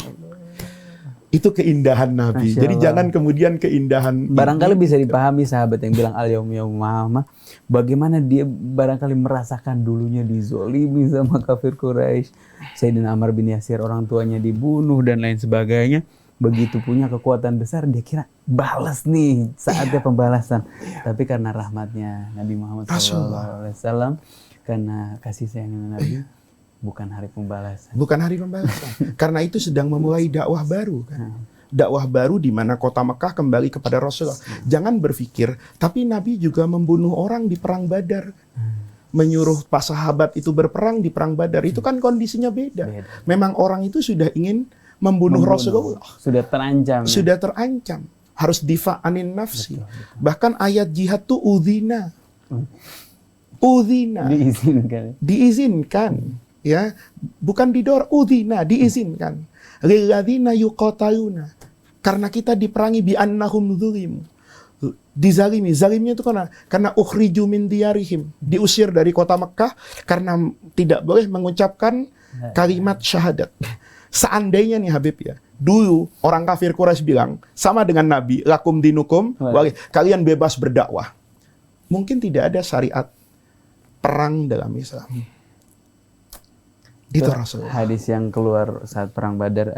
B: Itu keindahan Nabi. Jadi jangan kemudian keindahan
A: barangkali ini bisa dipahami sahabat yang bilang al-yaum yaumama, bagaimana dia barangkali merasakan dulunya dizolimi sama kafir Quraisy, Sayyidina Ammar bin Yasir orang tuanya dibunuh dan lain sebagainya. Begitu punya kekuatan besar, dia kira balas nih, saatnya pembalasan. Tapi karena rahmatnya Nabi Muhammad SAW, karena kasih sayangnya Nabi, bukan hari pembalasan.
B: Bukan hari pembalasan. Karena itu sedang memulai dakwah baru kan. Dakwah baru di mana kota Mekah kembali kepada Rasulullah. Jangan berpikir, tapi Nabi juga membunuh orang di perang Badar. Menyuruh pas sahabat itu berperang di perang Badar. Itu kan kondisinya beda. Memang orang itu sudah ingin membunuh Rasulullah.
A: Sudah terancam.
B: Sudah terancam. Harus difa'anin nafsi. Bahkan ayat jihad tuh udhina. Udhina. Diizinkan. Ya, bukan didor, udhina, diizinkan. Lilladzina yuqataluna. Karena kita diperangi bi annahum dzulim. Dizalimi, zalimnya itu karena ukhriju min diyarihim, diusir dari kota Mekah karena tidak boleh mengucapkan kalimat syahadat. Seandainya nih Habib ya, dulu orang kafir Quraisy bilang sama dengan Nabi, lakum dinukum, kalian bebas berdakwah. Mungkin tidak ada syariat perang dalam Islam. Itu Rasulullah.
A: Hadis yang keluar saat perang Badar,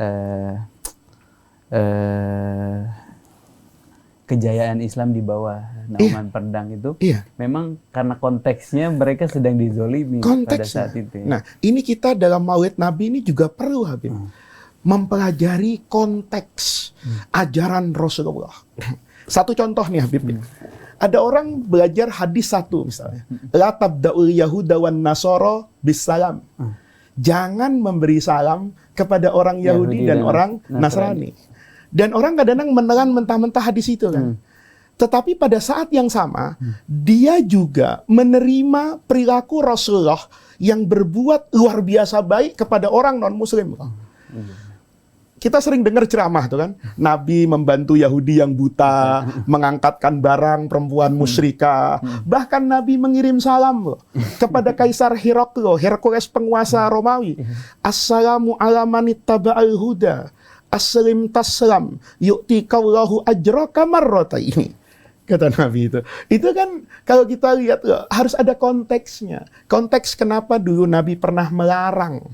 A: kejayaan Islam di bawah naungan pedang itu, memang karena konteksnya mereka sedang dizolimi pada saat itu.
B: Nah, ini kita dalam Maulid Nabi ini juga perlu Habib mempelajari konteks ajaran Rasulullah. Satu contoh nih Habib. Ada orang belajar hadis satu misalnya, la tabda'ul yahuda wan nasara bisalam. Jangan memberi salam kepada orang Yahudi dan orang Nasrani. Dan orang kadang-kadang menelan mentah-mentah hadis itu kan. Tetapi pada saat yang sama, dia juga menerima perilaku Rasulullah yang berbuat luar biasa baik kepada orang non-Muslim. Kita sering dengar ceramah tuh kan, Nabi membantu Yahudi yang buta, mengangkatkan barang perempuan musyrikah. Bahkan Nabi mengirim salam loh kepada Kaisar Hercules penguasa Romawi. Assalamu ala manittaba'al huda, aslim taslam, yu'tikallahu ajraka marrataini. Kata Nabi itu. Itu kan kalau kita lihat loh, harus ada konteksnya. Konteks kenapa dulu Nabi pernah melarang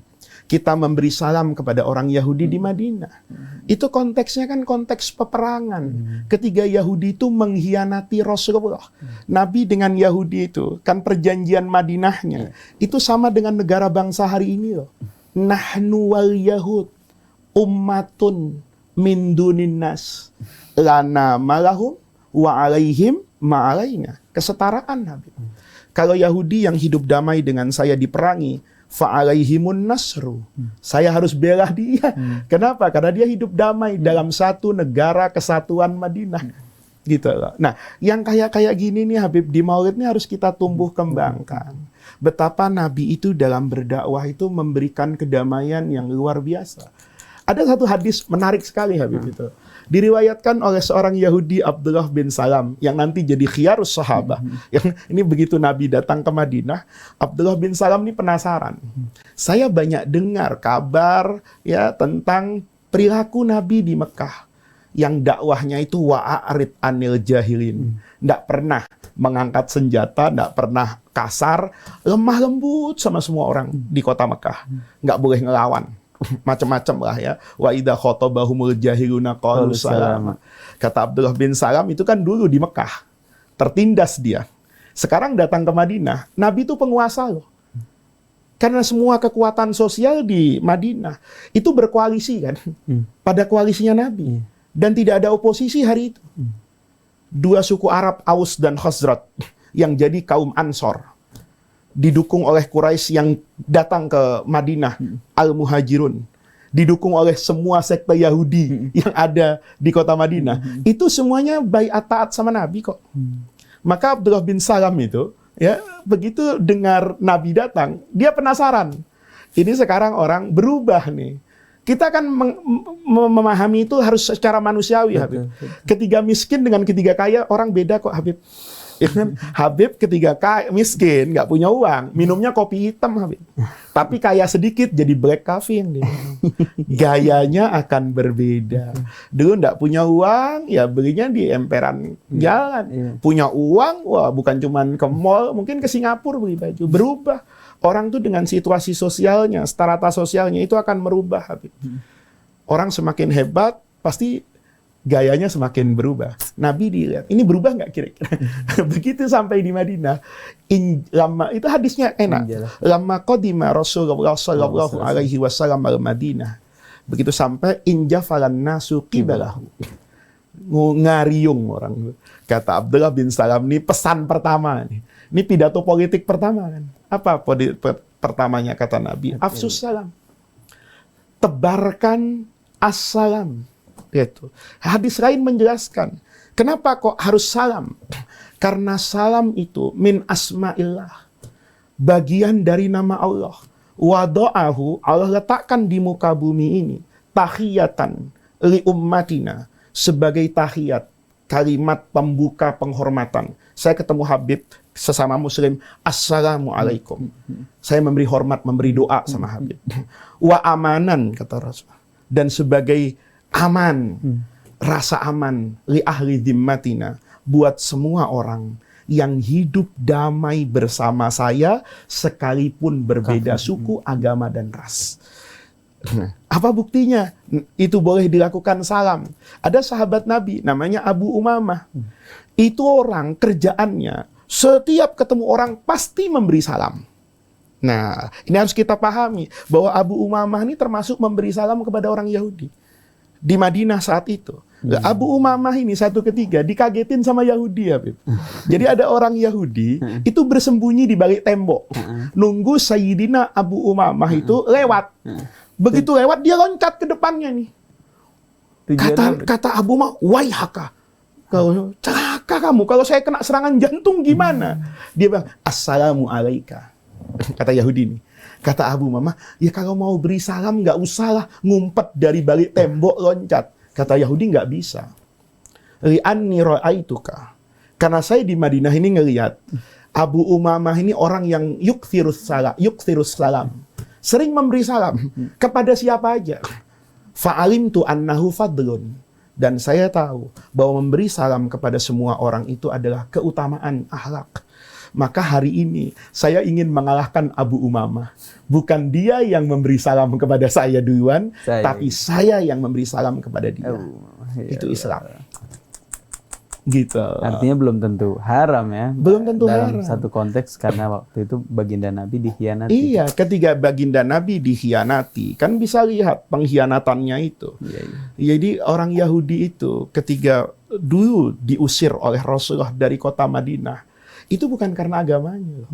B: kita memberi salam kepada orang Yahudi di Madinah. Itu konteksnya kan konteks peperangan. Ketika Yahudi itu mengkhianati Rasulullah. Nabi dengan Yahudi itu, kan perjanjian Madinahnya, itu sama dengan negara bangsa hari ini loh. Nahnu wal Yahud, ummatun min dunin nas. Lana malahum wa alaihim ma'alaina. Kesetaraan Nabi. Kalau Yahudi yang hidup damai dengan saya diperangi, fa'alaihimun nasru. Saya harus bela dia. Kenapa? Karena dia hidup damai dalam satu negara kesatuan Madinah. Gitu loh. Nah, yang kayak gini nih Habib, di Maulid ini harus kita tumbuh kembangkan. Betapa Nabi itu dalam berdakwah itu memberikan kedamaian yang luar biasa. Ada satu hadis menarik sekali Habib itu. Diriwayatkan oleh seorang Yahudi Abdullah bin Salam yang nanti jadi khiyarus sahabah. Yang ini begitu Nabi datang ke Madinah, Abdullah bin Salam ini penasaran. Saya banyak dengar kabar ya tentang perilaku Nabi di Mekah yang dakwahnya itu wa'arid anil jahilin. Tidak pernah mengangkat senjata, tidak pernah kasar, lemah lembut sama semua orang di kota Mekah. Nggak boleh ngelawan. Macam-macam lah ya. Wa idza khotabahumul jahiluna qalu salama. Kata Abdullah bin Salam itu kan dulu di Mekah. Tertindas dia. Sekarang datang ke Madinah. Nabi itu penguasa loh. Karena semua kekuatan sosial di Madinah itu berkoalisi kan. Pada koalisinya Nabi. Dan tidak ada oposisi hari itu. Dua suku Arab, Aus dan Khazraj, yang jadi kaum Ansor. Didukung oleh Quraisy yang datang ke Madinah, Al-Muhajirun. Didukung oleh semua sekte Yahudi yang ada di kota Madinah. Itu semuanya baiat taat sama Nabi kok. Maka Abdullah bin Salam itu, ya begitu dengar Nabi datang, dia penasaran. Ini sekarang orang berubah nih. Kita kan memahami itu harus secara manusiawi, Habib. Ketiga miskin dengan ketiga kaya, orang beda kok, Habib. Ya kan? Habib ketiga miskin, nggak punya uang, minumnya kopi hitam, Habib. Tapi kaya sedikit, jadi black coffee yang dia minum. Gayanya akan berbeda. Dulu nggak punya uang, ya belinya di emperan jalan. Punya uang, wah bukan cuman ke mall, mungkin ke Singapura beli baju. Berubah. Orang tuh dengan situasi sosialnya, strata sosialnya itu akan merubah, Habib. Orang semakin hebat, pasti gayanya semakin berubah. Nabi dilihat, ini berubah nggak kira-kira? Begitu sampai di Madinah, lama itu hadisnya enak. Lama qadima Rasulullah sallallahu alaihi wasallam al-Madinah. Begitu sampai injafalan nasu qibalahu. Ngariung orang. Kata Abdullah bin Salam, ini pesan pertama nih. Ini pidato politik pertama kan. Apa pertamanya kata Nabi? Afsus salam. Tebarkan assalam. Gitu. Hadis lain menjelaskan, kenapa kok harus salam? Karena salam itu min asma'illah, bagian dari nama Allah. Wado'ahu, Allah letakkan di muka bumi ini tahiyatan li ummatina, sebagai tahiyat, kalimat pembuka penghormatan. Saya ketemu Habib sesama muslim, assalamualaikum. Saya memberi hormat, memberi doa sama Habib. Wa amanan, kata Rasul. Dan sebagai aman, rasa aman li ahli dhimmatina, buat semua orang yang hidup damai bersama saya sekalipun berbeda suku, agama dan ras. Apa buktinya? Itu boleh dilakukan salam. Ada sahabat Nabi namanya Abu Umamah. Itu orang kerjaannya setiap ketemu orang pasti memberi salam. Nah, ini harus kita pahami bahwa Abu Umamah ini termasuk memberi salam kepada orang Yahudi di Madinah saat itu. Abu Umamah ini satu ketika dikagetin sama Yahudi, ya, Bib. Jadi ada orang Yahudi itu bersembunyi di balik tembok, nunggu Sayyidina Abu Umamah itu lewat. Begitu lewat dia loncat ke depannya nih. Kata Abu Umamah, waihaka, kalau celaka kamu, kalau saya kena serangan jantung gimana? Dia bilang, assalamu alaika. Kata Yahudi nih. Kata Abu Umamah, ya kalau mau beri salam nggak usahlah ngumpet dari balik tembok loncat. Kata Yahudi, nggak bisa. Li'anni ra'aituka. Karena saya di Madinah ini ngelihat Abu Umamah ini orang yang yukthirus salam. Sering memberi salam kepada siapa aja. Fa'alimtu annahu fadlun. Dan saya tahu bahwa memberi salam kepada semua orang itu adalah keutamaan akhlak. Maka hari ini saya ingin mengalahkan Abu Umamah. Bukan dia yang memberi salam kepada saya duluan, tapi saya yang memberi salam kepada dia. Itu Islam. Gitu.
A: Artinya belum tentu haram ya.
B: Belum tentu
A: dalam
B: haram.
A: satu konteks karena waktu itu baginda Nabi dikhianati.
B: Iya, ketika baginda Nabi dikhianati, kan bisa lihat pengkhianatannya itu. Jadi orang Yahudi itu ketika dulu diusir oleh Rasulullah dari kota Madinah, itu bukan karena agamanya,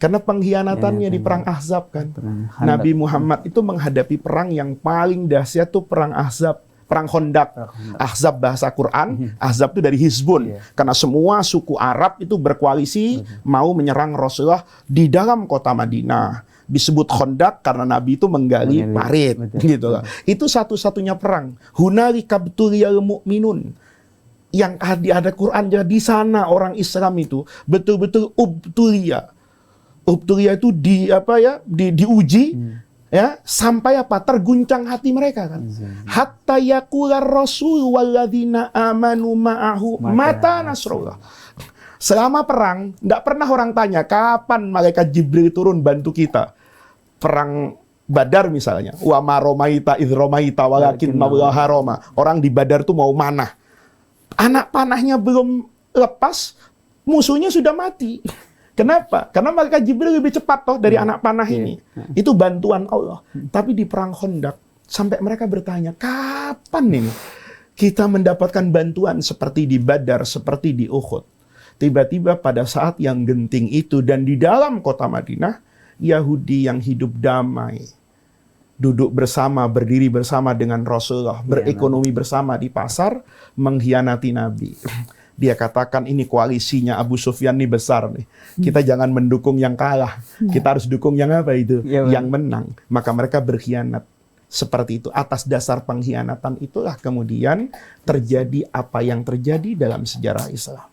B: karena pengkhianatannya di perang Ahzab kan. Nabi Muhammad itu menghadapi perang yang paling dahsyat tuh perang Ahzab, perang Khandaq. Ahzab bahasa Quran, Ahzab itu dari Hizbun, karena semua suku Arab itu berkoalisi mau menyerang Rasulullah di dalam kota Madinah. Disebut Khandaq karena Nabi itu menggali parit, gitu loh. Itu satu-satunya perang. Hunalika btuliyal mu'minun. Yang ada Quran, di sana orang Islam itu betul-betul ubtulia. Ubtulia itu diuji ya, sampai apa? Terguncang hati mereka kan. Hatta yaqular rasul walladzina amanu ma'ahu mata nasrullah. Selama perang enggak pernah orang tanya kapan malaikat Jibril turun bantu kita. Perang Badar misalnya, wa ma romaita idh romaita walakin maulaha roma. Orang di Badar tuh mau mana? Anak panahnya belum lepas, musuhnya sudah mati. Kenapa? Karena malaikat Jibril lebih cepat toh dari anak panah ini. Itu bantuan Allah. Tapi di perang Khandaq, sampai mereka bertanya, kapan ini kita mendapatkan bantuan seperti di Badar, seperti di Uhud? Tiba-tiba pada saat yang genting itu dan di dalam kota Madinah, Yahudi yang hidup damai, duduk bersama, berdiri bersama dengan Rasulullah, berekonomi bersama di pasar, mengkhianati Nabi. Dia katakan ini koalisinya Abu Sufyan ini besar nih. Kita jangan mendukung yang kalah. Kita harus dukung yang apa itu? Yang menang. Maka mereka berkhianat. seperti itu. Atas dasar pengkhianatan itulah kemudian terjadi apa yang terjadi dalam sejarah Islam.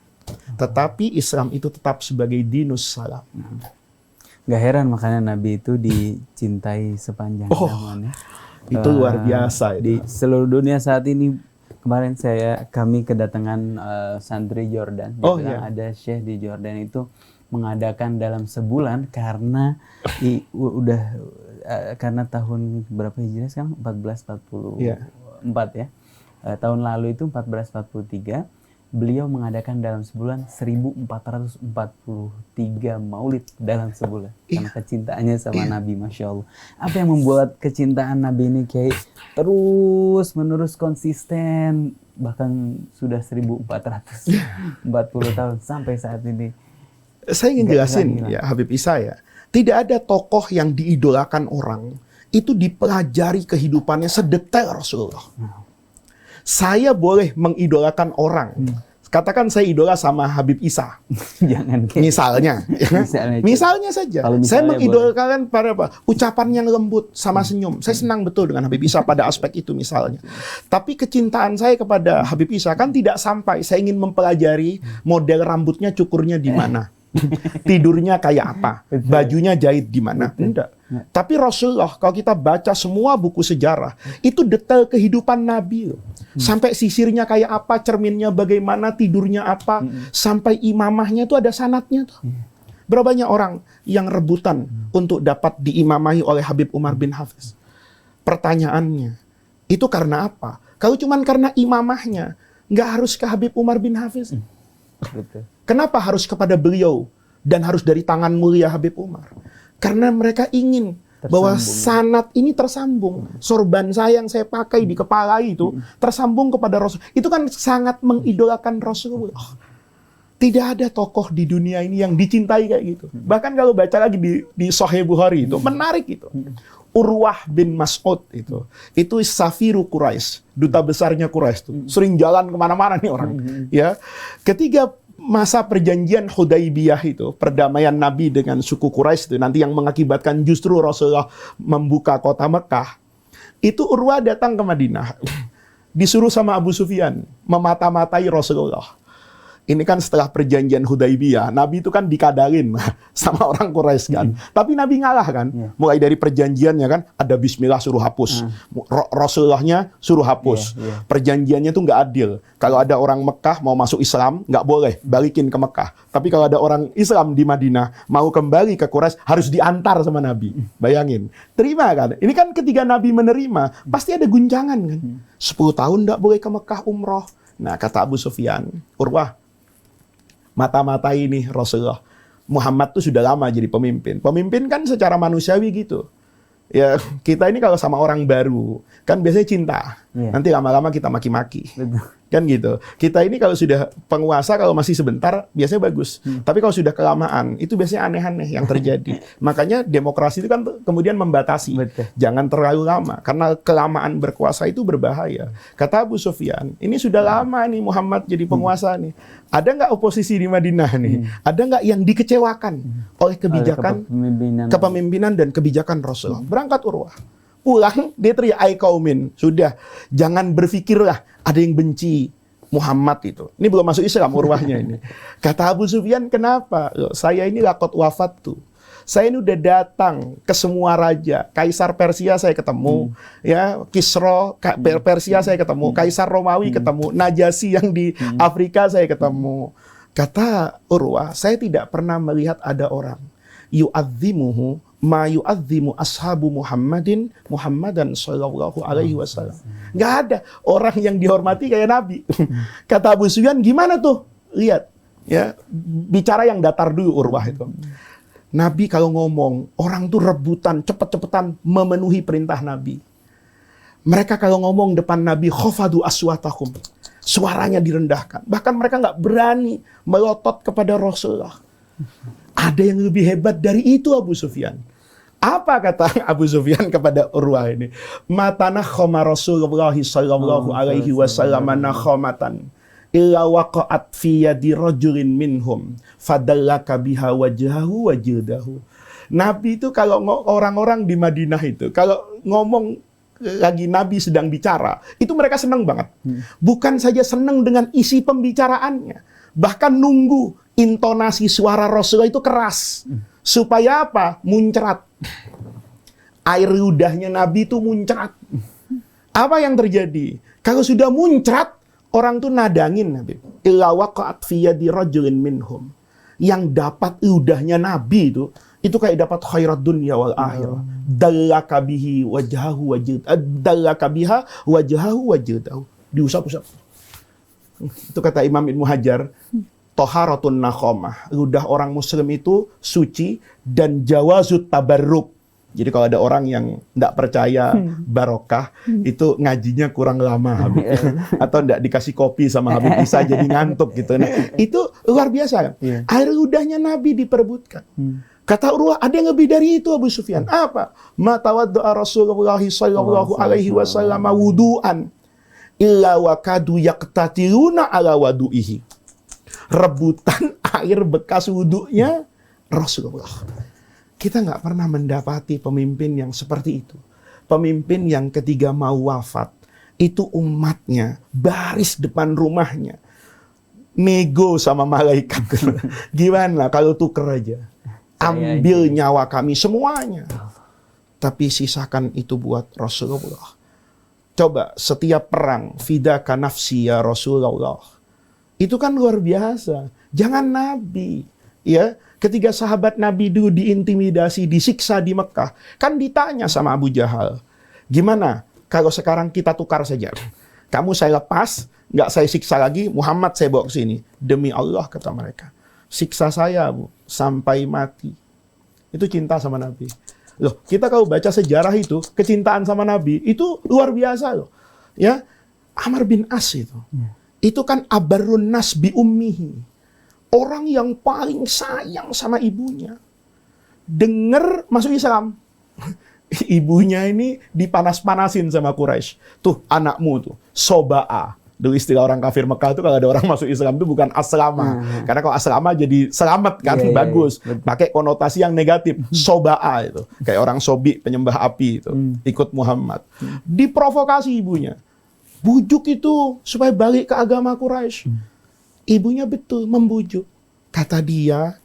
B: Tetapi Islam itu tetap sebagai dinus salam.
A: Gak heran makanya Nabi itu dicintai sepanjang zaman ya.
B: Itu luar biasa.
A: Di seluruh dunia saat ini, kemarin kami kedatangan santri Jordan. Dia bilang ada syekh di Jordan itu mengadakan dalam sebulan karena karena tahun berapa Hijriah sekarang? 1444 ya. Tahun lalu itu 1443, beliau mengadakan dalam sebulan 1443 maulid dalam sebulan. Karena kecintaannya sama Nabi, Masya Allah. Apa yang membuat kecintaan Nabi ini kayak terus menerus konsisten, bahkan sudah 1440 tahun sampai saat ini?
B: Saya ingin jelasin ya Habib Isa ya. Tidak ada tokoh yang diidolakan orang itu dipelajari kehidupannya sedetail Rasulullah. Saya boleh mengidolakan orang. Katakan saya idola sama Habib Isa.
A: Jangan.
B: Misalnya. Misalnya saja. Saya mengidolakan pada apa? Ucapan yang lembut sama senyum. Saya senang betul dengan Habib Isa pada aspek itu misalnya. Tapi kecintaan saya kepada Habib Isa kan tidak sampai saya ingin mempelajari model rambutnya cukurnya di mana. Tidurnya kayak apa, bajunya jahit di mana, enggak. Tapi Rasulullah, kalau kita baca semua buku sejarah, itu detail kehidupan Nabi loh. Sampai sisirnya kayak apa, cerminnya bagaimana, tidurnya apa, sampai imamahnya itu ada sanatnya tuh. Berapa banyak orang yang rebutan untuk dapat diimamahi oleh Habib Umar bin Hafiz? Pertanyaannya, itu karena apa? Kalau cuman karena imamahnya, nggak harus ke Habib Umar bin Hafiz.
A: Betul.
B: Kenapa harus kepada beliau dan harus dari tangan mulia Habib Umar? Karena mereka ingin bahwa sanad ini tersambung. Sorban saya yang saya pakai di kepala itu tersambung kepada Rasul. Itu kan sangat mengidolakan Rasulullah. Tidak ada tokoh di dunia ini yang dicintai kayak gitu. Bahkan kalau baca lagi di Sahih Bukhari itu menarik itu. Urwah bin Mas'ud itu Safiru Quraisy, duta besarnya Quraisy itu. Sering jalan kemana-mana nih orang. Ya, ketika masa perjanjian Hudaibiyah itu, perdamaian Nabi dengan suku Quraisy itu nanti yang mengakibatkan justru Rasulullah membuka kota Mekah. Itu Urwah datang ke Madinah. Disuruh sama Abu Sufyan memata-matai Rasulullah. Ini kan setelah perjanjian Hudaibiyah, Nabi itu kan dikadalin sama orang Quraisy kan. Tapi Nabi ngalah kan. Mulai dari perjanjiannya kan, ada bismillah suruh hapus. Rasulullahnya suruh hapus. Perjanjiannya itu nggak adil. Kalau ada orang Mekah mau masuk Islam, nggak boleh balikin ke Mekah. Tapi kalau ada orang Islam di Madinah mau kembali ke Quraisy, harus diantar sama Nabi. Bayangin. Terima kan? Ini kan ketika Nabi menerima, pasti ada guncangan kan. 10 tahun nggak boleh ke Mekah umroh. Nah kata Abu Sufyan, Urwah, mata-mata ini Rasulullah. Muhammad tuh sudah lama jadi pemimpin. Pemimpin kan secara manusiawi gitu. Ya, kita ini kalau sama orang baru, kan biasanya cinta. Nanti lama-lama kita maki-maki. Kan gitu. Kita ini kalau sudah penguasa, kalau masih sebentar, biasanya bagus. Tapi kalau sudah kelamaan, itu biasanya aneh-aneh yang terjadi. Makanya demokrasi itu kan kemudian membatasi. Jangan terlalu lama. Karena kelamaan berkuasa itu berbahaya. Kata Abu Sufyan, ini sudah lama nih Muhammad jadi penguasa nih. Ada nggak oposisi di Madinah nih? Ada nggak yang dikecewakan oleh kebijakan, kepemimpinan dan kebijakan Rasulullah? Berangkat Urwah. Pulang, dia teriak, "Ai kaumin, sudah, jangan berpikirlah ada yang benci Muhammad itu." Ini belum masuk Islam Urwahnya ini. Kata Abu Sufyan, kenapa? Loh, saya ini lakot wafat tuh. Saya ini udah datang ke semua raja. Kaisar Persia saya ketemu, ya, Kisra Persia saya ketemu, Kaisar Romawi ketemu, Najasyi yang di Afrika saya ketemu. Kata Urwah, saya tidak pernah melihat ada orang yu'adzimuhu ma yu'adzimu ashabu Muhammadan sallallahu alaihi wasallam. Nggak ada orang yang dihormati kayak Nabi. Kata Abu Sufyan, gimana tuh? Lihat, ya, bicara yang datar dulu Urwah itu. Nabi kalau ngomong, orang tuh rebutan, cepet-cepetan memenuhi perintah Nabi. Mereka kalau ngomong depan Nabi, khafadu aswatahum. Suaranya direndahkan. Bahkan mereka nggak berani melotot kepada Rasulullah. Ada yang lebih hebat dari itu Abu Sufyan. Apa kata Abu Sufyan kepada Urwah ini? Matanah khoma Rasulullah sallallahu alaihi wasallam nakhomatan illa waqa'at fi yadi rajulin minhum fadallaka biha wajhahu wa jildahu. Nabi itu kalau orang-orang di Madinah itu kalau ngomong lagi Nabi sedang bicara, itu mereka senang banget. Bukan saja senang dengan isi pembicaraannya, bahkan nunggu intonasi suara Rasulullah itu keras. Supaya apa? Muncrat. Air ludahnya Nabi itu muncrat. Apa yang terjadi? Kalau sudah muncrat, orang tuh nadangin Nabi. Illa waqa'at fi yadi rajulin minhum. Yang dapat ludahnya Nabi itu kayak dapat khairat dunia wal akhirah. Dallaka bihi wajhahu dallaka biha wajhahu wajdahu. Diusap-usap. Itu kata Imam Ibnu Hajar, toharatun nakhamah. Ludah orang muslim itu suci dan jawazut tabarruk. Jadi kalau ada orang yang tidak percaya barokah, itu ngajinya kurang lama Habib. Atau tidak dikasih kopi sama Habib, bisa jadi ngantuk gitu. Nah, itu luar biasa. Air ludahnya Nabi diperebutkan. Kata Urwah, ada yang lebih dari itu Abu Sufyan. Apa? Ma tawaddu'a Rasulullah sallallahu alaihi wasallam wudu'an illa wa kadu yaqtatiluna ala wadu'ihi. Rebutan air bekas wudunya Rasulullah. Kita nggak pernah mendapati pemimpin yang seperti itu. Pemimpin yang ketika mau wafat, itu umatnya baris depan rumahnya. Nego sama malaikat. Gimana kalau tuker aja? Ambil nyawa kami semuanya. Tapi sisakan itu buat Rasulullah. Coba setiap perang, fidaka nafsi ya Rasulullah. Itu kan luar biasa. Jangan Nabi. Ya, ketika sahabat Nabi dulu diintimidasi, disiksa di Mekah, kan ditanya sama Abu Jahal, gimana kalau sekarang kita tukar saja? Kamu saya lepas, nggak saya siksa lagi, Muhammad saya bawa ke sini. Demi Allah, kata mereka, siksa saya Bu, sampai mati. Itu cinta sama Nabi. Loh, kita kalau baca sejarah itu, kecintaan sama Nabi, itu luar biasa loh. Ya, Amr bin As itu kan abarrun nas bi ummihi. Orang yang paling sayang sama ibunya. Dengar masuk Islam. Ibunya ini dipanas-panasin sama Quraisy. Tuh anakmu tuh, Soba'a. Dulu istilah orang kafir Mekah itu kalau ada orang masuk Islam itu bukan aslama. Karena kalau aslama jadi selamat kan, bagus. Pakai konotasi yang negatif. Soba'a itu. Kayak orang sobi, penyembah api itu. Ikut Muhammad. Diprovokasi ibunya. Bujuk itu supaya balik ke agama Quraisy. Ibunya betul membujuk. Kata dia,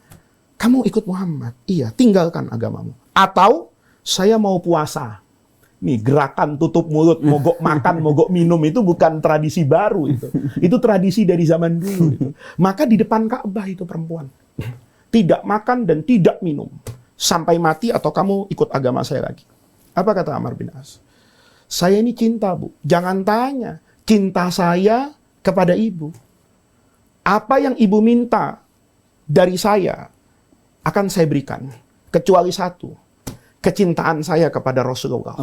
B: kamu ikut Muhammad. Iya, tinggalkan agamamu. Atau saya mau puasa. Nih, gerakan tutup mulut, mogok makan, mogok minum itu bukan tradisi baru itu. Itu tradisi dari zaman dulu itu. Maka di depan Ka'bah itu perempuan. Tidak makan dan tidak minum. Sampai mati atau kamu ikut agama saya lagi. Apa kata Amr bin As? Saya ini cinta Bu. Jangan tanya. Cinta saya kepada ibu. Apa yang ibu minta dari saya akan saya berikan. Kecuali satu. Kecintaan saya kepada Rasulullah.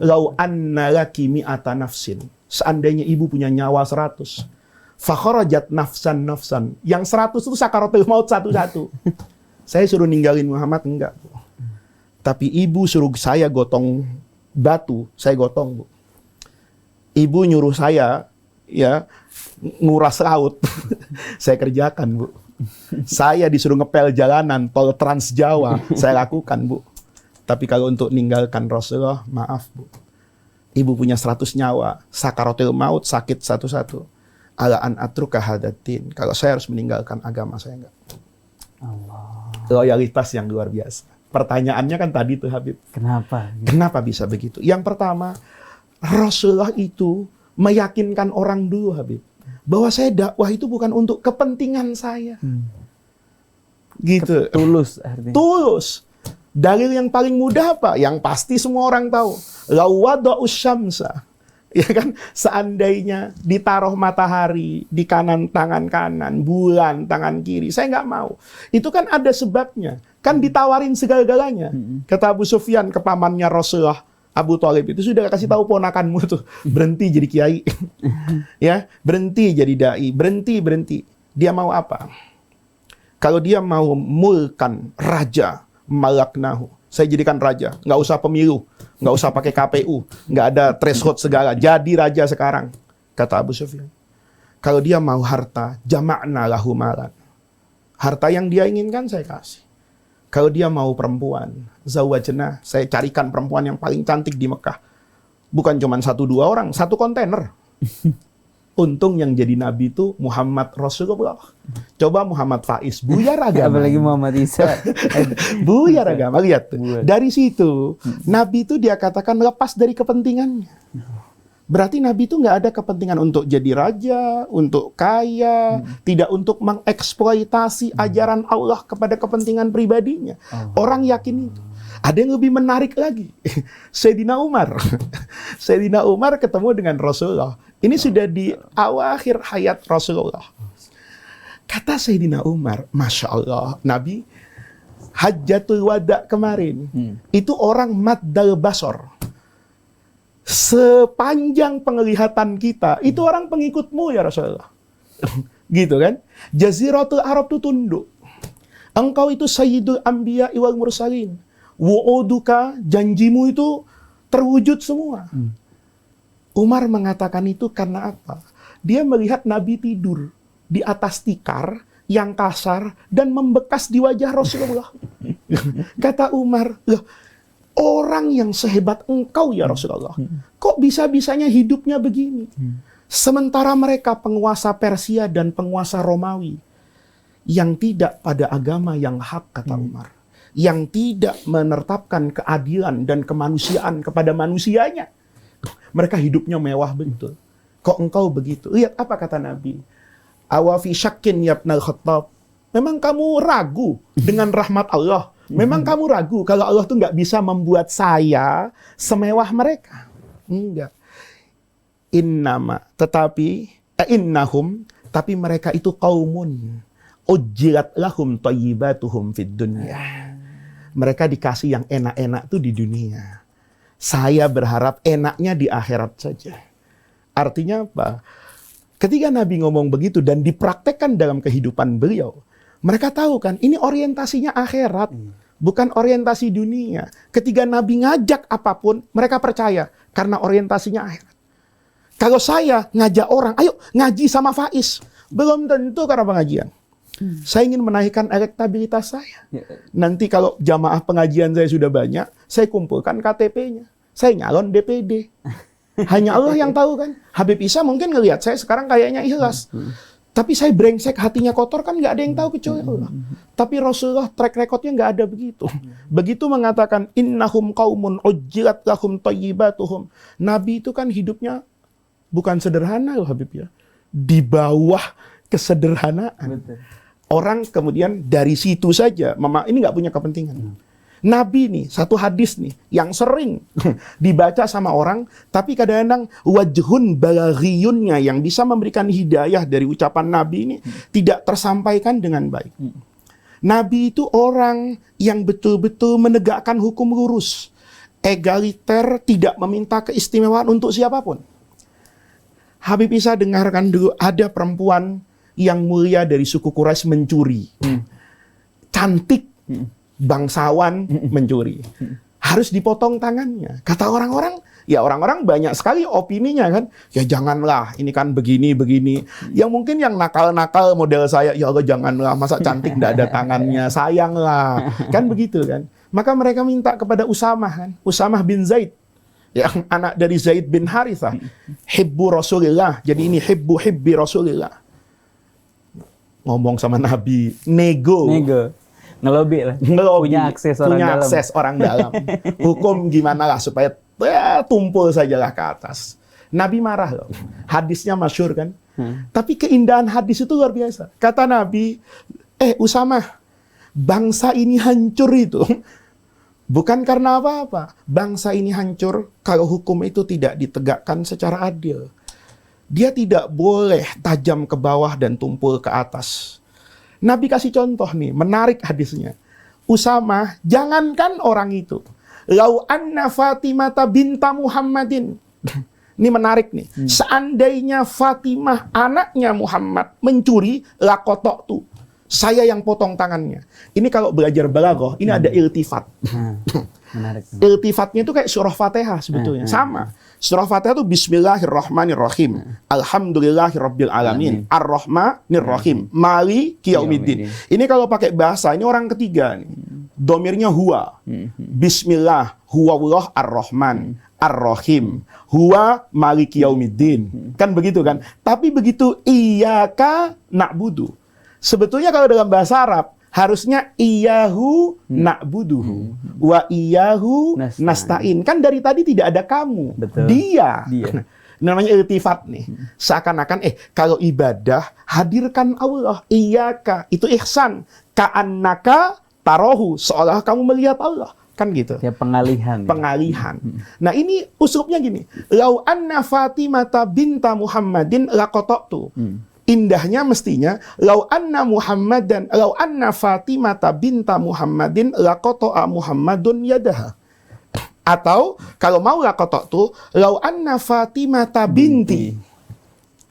B: Lau anna laki mi'ata nafsin. Seandainya ibu punya nyawa 100. Fakharajat nafsan. Yang 100 itu sakaratul maut satu-satu. Saya suruh ninggalin Muhammad, enggak. Tapi ibu suruh saya gotong batu, saya gotong Bu. Ibu nyuruh saya ya nguras laut. Saya kerjakan Bu. Saya disuruh ngepel jalanan tol Trans Jawa, saya lakukan Bu. Tapi kalau untuk ninggalkan Rasulullah, maaf Bu. Ibu punya 100 nyawa, sakaratul maut, sakit satu-satu. Ala an atruka hadatin. Kalau saya harus meninggalkan agama saya enggak. Allah. Loyalitas yang luar biasa. Pertanyaannya kan tadi tuh Habib.
A: Kenapa?
B: Kenapa bisa begitu? Yang pertama, Rasulullah itu meyakinkan orang dulu Habib. Bahwa saya dakwah itu bukan untuk kepentingan saya. Gitu.
A: Tulus artinya.
B: Tulus. Dalil yang paling mudah apa? Yang pasti semua orang tahu. Lawada'us syamsa. Ya kan? Seandainya ditaruh matahari di kanan tangan kanan, bulan tangan kiri, saya nggak mau. Itu kan ada sebabnya. Kan ditawarin segala-galanya. Kata Abu Sufyan ke pamannya Rasulullah, Abu Thalib itu sudah kasih tahu ponakanmu tuh, berhenti jadi kiai. Ya, berhenti jadi dai, berhenti. Dia mau apa? Kalau dia mau mulkan raja, malaknahu. Saya jadikan raja, nggak usah pemilu, nggak usah pakai KPU, nggak ada threshold segala, jadi raja sekarang. Kata Abu Sufyan. Kalau dia mau harta, jama'na lahu malan. Harta yang dia inginkan saya kasih. Kalau dia mau perempuan, zawajna, saya carikan perempuan yang paling cantik di Mekah. Bukan cuma 1-2 orang, 1 kontainer. Untung yang jadi nabi itu Muhammad Rasulullah. Coba Muhammad Faiz, buyar agama.
A: Apalagi Muhammad Isa.
B: Buyar agama, lihat tuh.
A: Buyar.
B: Dari situ, nabi itu dia katakan lepas dari kepentingannya. Berarti nabi itu nggak ada kepentingan untuk jadi raja, untuk kaya, tidak untuk mengeksploitasi ajaran Allah kepada kepentingan pribadinya. Orang yakin itu. Ada yang lebih menarik lagi. Sayyidina Umar. Sayyidina Umar ketemu dengan Rasulullah. Ini sudah di akhir hayat Rasulullah. Kata Sayyidina Umar, Masya Allah, Nabi, Hajjatul Wada kemarin, itu orang maddal basor. Sepanjang penglihatan kita, itu orang pengikutmu ya Rasulullah. Gitu kan? Jaziratul Arab itu tunduk. Engkau itu Sayyidul Anbiya wal Mursalin. Wu'uduka, janjimu itu terwujud semua. Umar mengatakan itu karena apa? Dia melihat Nabi tidur di atas tikar yang kasar dan membekas di wajah Rasulullah. Kata Umar, loh, orang yang sehebat engkau ya Rasulullah, kok bisa-bisanya hidupnya begini? Sementara mereka penguasa Persia dan penguasa Romawi yang tidak pada agama yang hak, kata Umar. Yang tidak menetapkan keadilan dan kemanusiaan kepada manusianya. Mereka hidupnya mewah betul. Kok engkau begitu? Lihat apa kata Nabi. Awafi syakin yabnal Khattab. Memang kamu ragu dengan rahmat Allah. Memang kamu ragu kalau Allah tuh nggak bisa membuat saya semewah mereka. Enggak. Innahum, tapi mereka itu qaumun ujjilat lahum thayyibatuhum fid dunya. Mereka dikasih yang enak-enak tuh di dunia. Saya berharap enaknya di akhirat saja. Artinya apa? Ketika Nabi ngomong begitu dan dipraktekkan dalam kehidupan beliau, mereka tahu kan, ini orientasinya akhirat, bukan orientasi dunia. Ketika Nabi ngajak apapun, mereka percaya karena orientasinya akhirat. Kalau saya ngajak orang, ayo ngaji sama Faiz, belum tentu karena pengajian. Saya ingin menaikkan elektabilitas saya. Nanti kalau jamaah pengajian saya sudah banyak, saya kumpulkan KTP-nya. Saya nyalon DPD. Hanya Allah yang tahu kan. Habib Isa mungkin ngelihat saya sekarang kayaknya ikhlas. Tapi saya brengsek, hatinya kotor kan nggak ada yang tahu kecuali Allah. Tapi Rasulullah track recordnya nggak ada begitu. Begitu mengatakan, innahum qaumun ujjilat lahum thayyibatuhum. Nabi itu kan hidupnya bukan sederhana loh Habib ya. Di bawah kesederhanaan. Betul. Orang kemudian dari situ saja, ini nggak punya kepentingan. Nabi nih, satu hadis nih, yang sering dibaca sama orang, tapi kadang-kadang wajhun balaghiyunnya yang bisa memberikan hidayah dari ucapan Nabi ini tidak tersampaikan dengan baik. Nabi itu orang yang betul-betul menegakkan hukum lurus, egaliter, tidak meminta keistimewaan untuk siapapun. Habib Isa dengarkan dulu, ada perempuan yang mulia dari suku Quraisy mencuri. Cantik, bangsawan mencuri. Harus dipotong tangannya. Kata orang-orang, ya orang-orang banyak sekali opininya kan. Ya janganlah, ini kan begini-begini. Yang mungkin yang nakal-nakal model saya, ya Allah janganlah, masa cantik tidak ada tangannya, sayanglah. Kan begitu kan. Maka mereka minta kepada Usamah kan. Usamah bin Zaid. Yang anak dari Zaid bin Harithah. Hibbu Rasulillah. Jadi ini hibbi Rasulillah. Ngomong sama Nabi, nego.
A: Ngelobi lah. Punya akses
B: orang dalam. Hukum gimana lah supaya tumpul sajalah ke atas. Nabi marah loh. Hadisnya masyhur kan. Tapi keindahan hadis itu luar biasa. Kata Nabi, Usamah, bangsa ini hancur itu. Bukan karena apa-apa. Bangsa ini hancur kalau hukum itu tidak ditegakkan secara adil. Dia tidak boleh tajam ke bawah dan tumpul ke atas. Nabi kasih contoh nih, menarik hadisnya. Usamah, jangankan orang itu. Lau anna Fatimata binta Muhammadin. Ini menarik nih. Seandainya Fatimah anaknya Muhammad mencuri, lakotok tuh. Saya yang potong tangannya. Ini kalau belajar balaghah, ini ada iltifat. Menarik. Iltifatnya itu kayak surah Fatihah sebetulnya. Sama. Surah Fatihah itu Bismillahirrahmanirrahim. Alhamdulillahirabbil alamin. Ar-Rahmanir-Rahim. Maliki yaumiddin. Ini kalau pakai bahasa, ini orang ketiga nih. Domirnya huwa. Bismillah, huwallah ar-Rahman. ar-rahim, huwa maliki yaumiddin. Kan begitu kan? Tapi begitu iyyaka na'budu. Sebetulnya kalau dalam bahasa Arab harusnya iyyahu na'buduhu wa iyyahu nasta'in. Kan dari tadi tidak ada kamu.
A: Betul.
B: Dia. Namanya iltifat nih. Seakan-akan kalau ibadah hadirkan Allah, iyyaka, itu ihsan. Ka'annaka tarohu, seolah kamu melihat Allah. Kan gitu.
A: Ya, pengalihan.
B: Pengalihan. Nah, ini uslubnya gini. Lau anna Fatimata binta Muhammadin laqata'tu. Indahnya mestinya lau anna Fatimata binta Muhammadin laqata'a Muhammadun yadaha. Atau kalau mau laqata'tu lau anna Fatimata binti.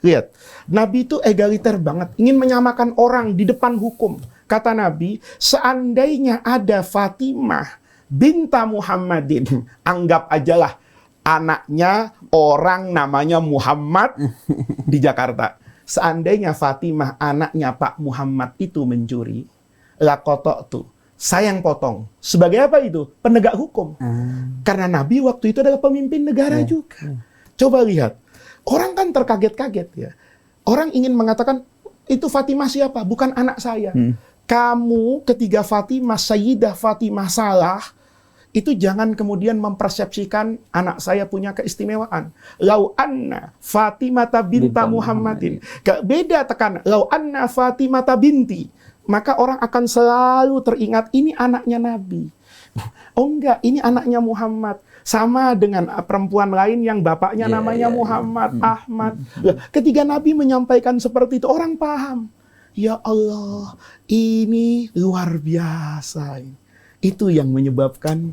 B: Lihat, Nabi itu egaliter banget, ingin menyamakan orang di depan hukum. Kata Nabi, seandainya ada Fatimah binta Muhammadin, anggap ajalah anaknya orang namanya Muhammad di Jakarta. Seandainya Fatimah anaknya Pak Muhammad itu mencuri, laqata'tu, saya yang potong. Sebagai apa itu? Penegak hukum. Karena Nabi waktu itu adalah pemimpin negara juga. Coba lihat, orang kan terkaget-kaget ya. Orang ingin mengatakan, itu Fatimah siapa? Bukan anak saya. Kamu ketika Fatimah, Sayyidah Fatimah salah, itu jangan kemudian mempersepsikan anak saya punya keistimewaan. Lau anna Fatimata binta Muhammadin. Gak beda tekan. Lau anna Fatimata binti. Maka orang akan selalu teringat, ini anaknya Nabi. Oh enggak, ini anaknya Muhammad. Sama dengan perempuan lain yang bapaknya namanya Muhammad, Ahmad. Ketika Nabi menyampaikan seperti itu, orang paham. Ya Allah, ini luar biasa. Itu yang menyebabkan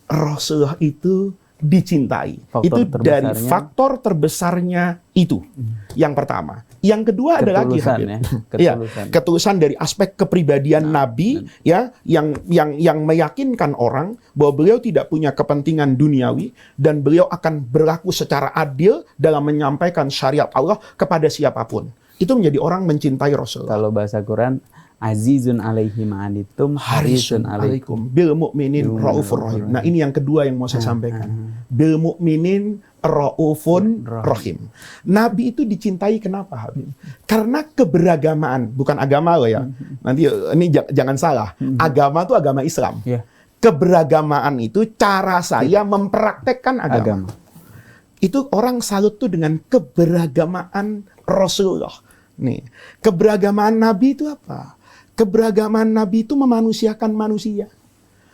B: Rasulullah itu dicintai. Itu dari faktor terbesarnya itu. Yang pertama. Yang kedua ada lagi, ketulusan dari aspek kepribadian Nabi, yang meyakinkan orang bahwa beliau tidak punya kepentingan duniawi dan beliau akan berlaku secara adil dalam menyampaikan syariat Allah kepada siapapun. Itu menjadi orang mencintai Rasulullah.
A: Kalau bahasa Quran, azizun alaihi ma'anitum harisun alaikum
B: bil mu'minin raufur rahim. Nah, ini yang kedua yang mau saya sampaikan. Bil mu'minin raufun rahim. Nabi itu dicintai kenapa, Habib? Karena keberagamaan, bukan agama loh ya. Nanti ini jangan salah. Agama itu agama Islam. Keberagamaan itu cara saya mempraktekkan agama. Itu orang salut tuh dengan keberagamaan Rasulullah. Nih, keberagamaan Nabi itu apa? Keberagamaan Nabi itu memanusiakan manusia.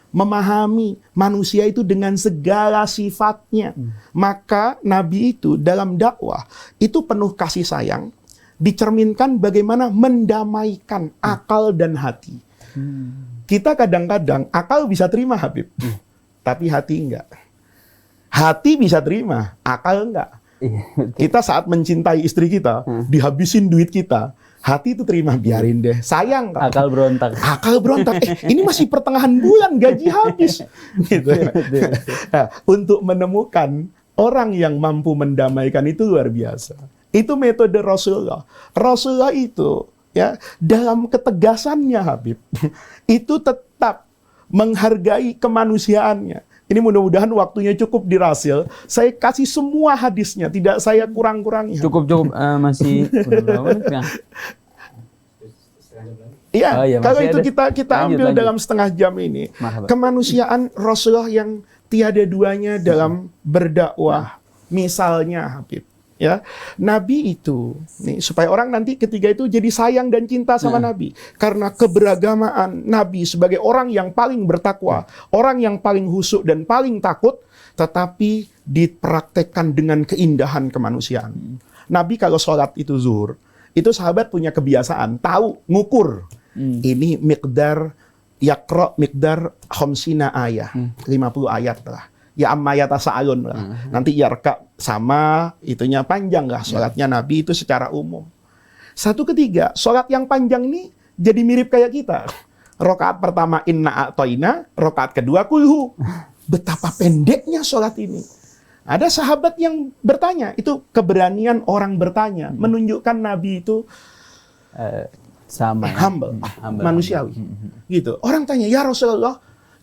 B: Memahami manusia itu dengan segala sifatnya. Maka Nabi itu dalam dakwah itu penuh kasih sayang, dicerminkan bagaimana mendamaikan akal dan hati. Kita kadang-kadang akal bisa terima, Habib, tapi hati enggak. Hati bisa terima, akal enggak. Kita saat mencintai istri kita, dihabisin duit kita, hati itu terima, biarin deh, sayang.
A: Akal berontak.
B: Akal berontak. Ini masih pertengahan bulan, gaji habis. Gitu. Nah, untuk menemukan orang yang mampu mendamaikan itu luar biasa. Itu metode Rasulullah. Rasulullah itu dalam ketegasannya, Habib, itu tetap menghargai kemanusiaannya. Ini mudah-mudahan waktunya cukup dirasil. Saya kasih semua hadisnya, tidak saya kurang-kurangi.
A: Cukup masih berapa menit ya?
B: Iya, kalau itu kita ambil dalam setengah jam ini. Kemanusiaan Rasulullah yang tiada duanya dalam berdakwah. Misalnya, Habib, Nabi itu, supaya orang nanti ketiga itu jadi sayang dan cinta sama Nabi. Karena keberagamaan Nabi sebagai orang yang paling bertakwa, orang yang paling khusyuk dan paling takut, tetapi dipraktekkan dengan keindahan kemanusiaan. Nabi kalau sholat itu zuhur, itu sahabat punya kebiasaan, tahu, ngukur. Ini miqdar, yakro miqdar khamsina ayah, 50 ayat lah. Ya amma yatasa'alun lah. Nanti yarka sama itunya panjang lah. Sholatnya Nabi itu secara umum. Satu ketiga, sholat yang panjang ini jadi mirip kayak kita. Rokaat pertama inna a'toina, rokaat kedua kulhu. Betapa pendeknya sholat ini. Ada sahabat yang bertanya, itu keberanian orang bertanya, menunjukkan Nabi itu
A: sama
B: humble, manusiawi. Gitu. Orang tanya, ya Rasulullah,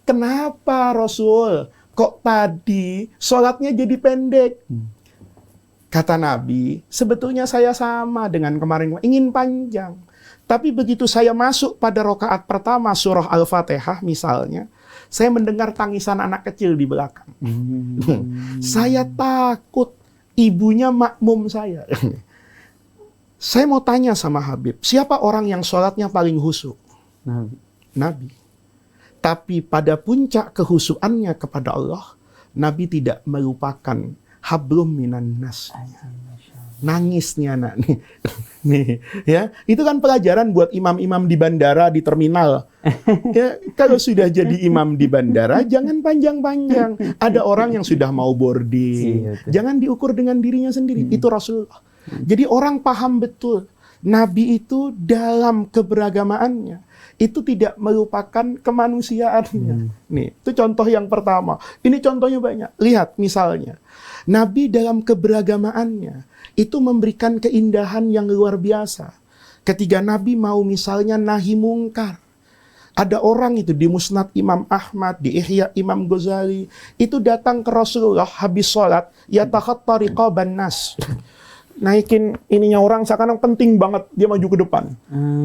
B: kenapa Rasul kok tadi sholatnya jadi pendek? Kata Nabi, sebetulnya saya sama dengan kemarin, ingin panjang. Tapi begitu saya masuk pada rakaat pertama surah Al-Fatihah misalnya, saya mendengar tangisan anak kecil di belakang. Saya takut ibunya makmum saya. Saya mau tanya sama Habib, siapa orang yang sholatnya paling khusyuk? Nabi. Tapi pada puncak kehusuannya kepada Allah, Nabi tidak melupakan hablum minan nas. Nangisnya nak nih ya, itu kan pelajaran buat imam-imam di bandara, di terminal ya. Kalau sudah jadi imam di bandara jangan panjang-panjang. Ada orang yang sudah mau boarding, jangan diukur dengan dirinya sendiri. Itu Rasulullah. Jadi orang paham betul Nabi itu dalam keberagamaannya itu tidak melupakan kemanusiaannya. Nih, itu contoh yang pertama. Ini contohnya banyak. Lihat misalnya, Nabi dalam keberagamaannya itu memberikan keindahan yang luar biasa. Ketika Nabi mau misalnya nahi mungkar, ada orang itu di Musnad Imam Ahmad, di Ihya Imam Ghazali, itu datang ke Rasulullah habis sholat, yatakhatta riqaban nas. Naikin ininya orang sekarang penting banget, dia maju ke depan.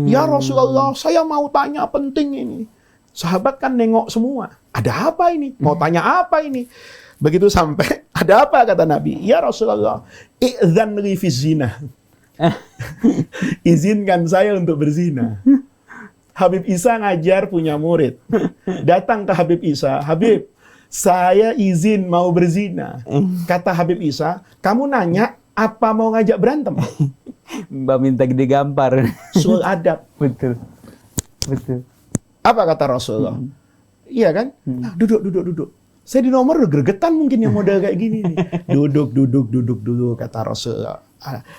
B: Ya Rasulullah, saya mau tanya penting ini. Sahabat kan nengok semua. Ada apa ini? Mau tanya apa ini? Begitu sampai, ada apa kata Nabi? Ya Rasulullah, i'dzan li fi zina. Izinkan saya untuk berzina. Habib Isa ngajar punya murid. Datang ke Habib Isa, Habib, saya izin mau berzina. Kata Habib Isa, kamu nanya apa mau ngajak berantem?
A: Mbak minta digampar.
B: Sul adab.
A: Betul.
B: Apa kata Rasulullah? Iya kan? Nah, duduk. Saya di nomor udah gregetan mungkin yang model kayak gini nih. Duduk dulu kata Rasulullah.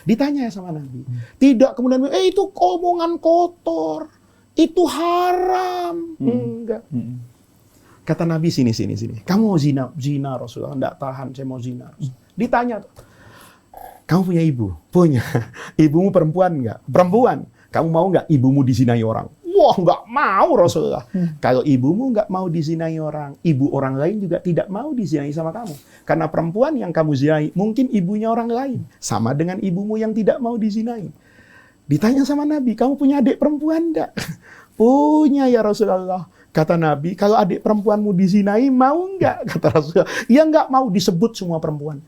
B: Ditanya sama Nabi. Tidak kemudian, itu omongan kotor. Itu haram. Enggak. Kata Nabi, sini. Kamu mau zina Rasulullah? Enggak tahan, saya mau zina. Ditanya tuh. Kamu punya ibu? Punya. Ibumu perempuan nggak? Perempuan. Kamu mau nggak ibumu dizinai orang? Wah, nggak mau Rasulullah. Kalau ibumu nggak mau dizinai orang, ibu orang lain juga tidak mau dizinai sama kamu. Karena perempuan yang kamu zinai, mungkin ibunya orang lain. Sama dengan ibumu yang tidak mau dizinai. Ditanya sama Nabi, kamu punya adik perempuan nggak? Punya ya Rasulullah. Kata Nabi, kalau adik perempuanmu dizinai, mau nggak? Kata Rasulullah, ya nggak mau, disebut semua perempuan.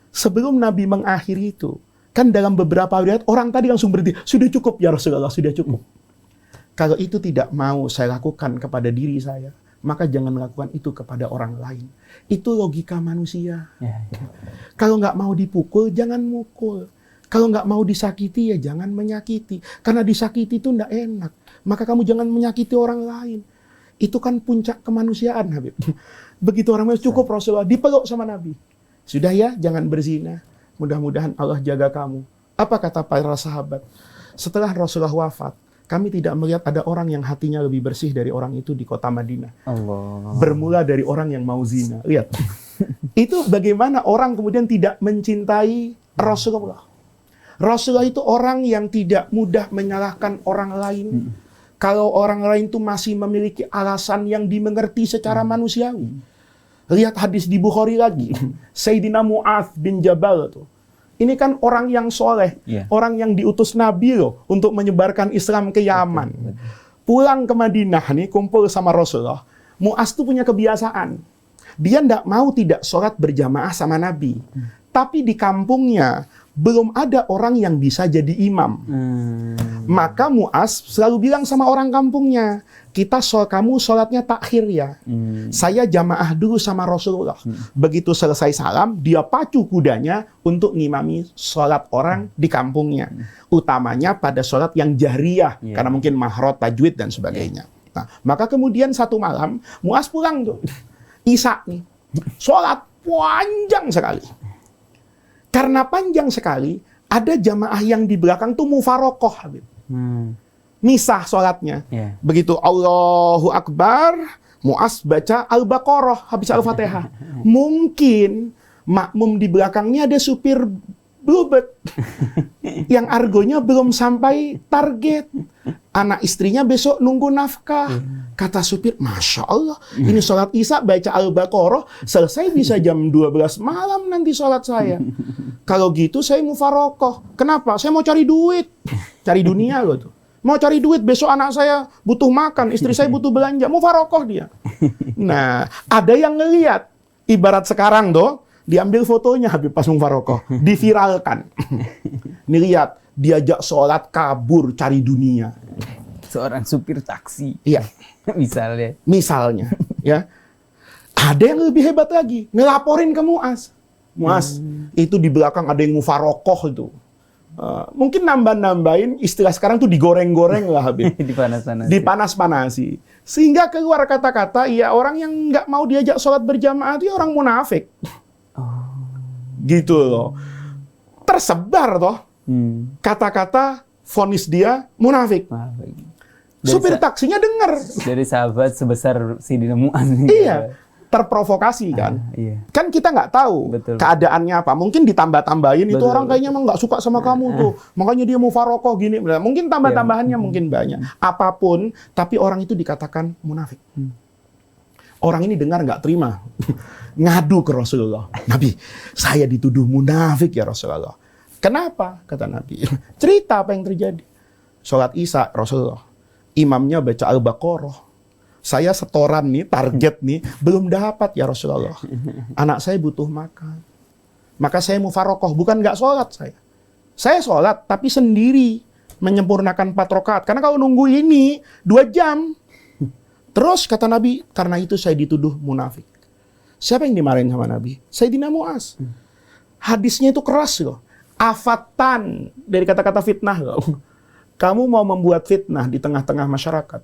B: Sebelum Nabi mengakhiri itu, kan dalam beberapa riwayat orang tadi langsung berhenti. Sudah cukup ya Rasulullah, sudah cukup. Kalau itu tidak mau saya lakukan kepada diri saya, maka jangan melakukan itu kepada orang lain. Itu logika manusia. Kalau nggak mau dipukul, jangan mukul. Kalau nggak mau disakiti, ya jangan menyakiti. Karena disakiti itu nggak enak. Maka kamu jangan menyakiti orang lain. Itu kan puncak kemanusiaan, Habib. Begitu orang cukup Rasulullah, dipeluk sama Nabi. Sudah ya, jangan berzina. Mudah-mudahan Allah jaga kamu. Apa kata para sahabat? Setelah Rasulullah wafat, kami tidak melihat ada orang yang hatinya lebih bersih dari orang itu di kota Madinah. Allah. Bermula dari orang yang mau zina. Lihat. Itu bagaimana orang kemudian tidak mencintai Rasulullah. Rasulullah itu orang yang tidak mudah menyalahkan orang lain. Kalau orang lain itu masih memiliki alasan yang dimengerti secara manusiawi. Lihat hadis di Bukhari lagi. Sayyidina Mu'adz bin Jabal tuh. Ini kan orang yang soleh. Orang yang diutus Nabi loh untuk menyebarkan Islam ke Yaman. Pulang ke Madinah nih, kumpul sama Rasulullah. Mu'adz tuh punya kebiasaan. Dia tidak mau tidak sholat berjamaah sama Nabi. Tapi di kampungnya belum ada orang yang bisa jadi imam. Maka Mu'adz selalu bilang sama orang kampungnya, kamu sholatnya takhir ya. Saya jamaah dulu sama Rasulullah. Begitu selesai salam, dia pacu kudanya untuk ngimami sholat orang di kampungnya. Utamanya pada sholat yang jahriyah. Karena mungkin mahrot, tajwid, dan sebagainya. Nah, maka kemudian satu malam, Mu'adz pulang tuh. Isya nih. Sholat panjang sekali. Karena panjang sekali, ada jamaah yang di belakang tuh mufarokoh, Habib. Misah sholatnya. Begitu Allahu Akbar, Mu'adz baca Al-Baqarah habis Al-Fatihah. Mungkin makmum di belakangnya ada supir bluebird yang argonya belum sampai target. Anak istrinya besok nunggu nafkah. Kata supir, Masya Allah, ini sholat Isya baca Al-Baqarah, selesai bisa jam 12 malam nanti sholat saya. Kalau gitu saya mufarokoh. Kenapa? Saya mau cari duit. Cari dunia loh tuh. Mau cari duit, besok anak saya butuh makan, istri saya butuh belanja, mufarokoh dia. Nah, ada yang ngelihat. Ibarat sekarang tuh, diambil fotonya Habib pas mufarokoh, diviralkan. Nih lihat, diajak sholat kabur cari dunia.
A: Seorang supir taksi.
B: Iya. Misalnya, ya. Ada yang lebih hebat lagi, ngelaporin ke Muaz. Muaz, itu di belakang ada yang mufarokoh itu. Mungkin nambah-nambahin istilah sekarang tuh digoreng-goreng lah Habib. Dipanas-panasi. Sehingga keluar kata-kata, ya orang yang nggak mau diajak sholat berjamaah itu orang munafik. Gitu loh. Tersebar toh. Kata-kata vonis dia munafik. Supir taksinya dengar.
A: Dari sahabat sebesar Sayyidina Mu'adz.
B: Iya, terprovokasi kan.
A: Iya.
B: Kan kita nggak tahu keadaannya apa. Mungkin ditambah-tambahin, itu orang kayaknya emang nggak suka sama kamu tuh. Makanya dia mau farokoh gini. Mungkin tambah-tambahannya mungkin banyak. Apapun, tapi orang itu dikatakan munafik. Orang ini dengar nggak terima. Ngadu ke Rasulullah. Nabi, saya dituduh munafik ya Rasulullah. Kenapa? Kata Nabi. Cerita apa yang terjadi. Sholat Isya Rasulullah. Imamnya baca Al-Baqarah. Saya setoran nih, target nih, belum dapat ya Rasulullah. Anak saya butuh makan. Maka saya mufarokoh, bukan nggak sholat saya. Saya sholat, tapi sendiri menyempurnakan 4 rakaat. Karena kalau nunggu ini 2 jam. Terus kata Nabi, karena itu saya dituduh munafik. Siapa yang dimarahin sama Nabi? Sayyidina Mu'adz. Hadisnya itu keras loh. Afatan, dari kata-kata fitnah loh. Kamu mau membuat fitnah di tengah-tengah masyarakat.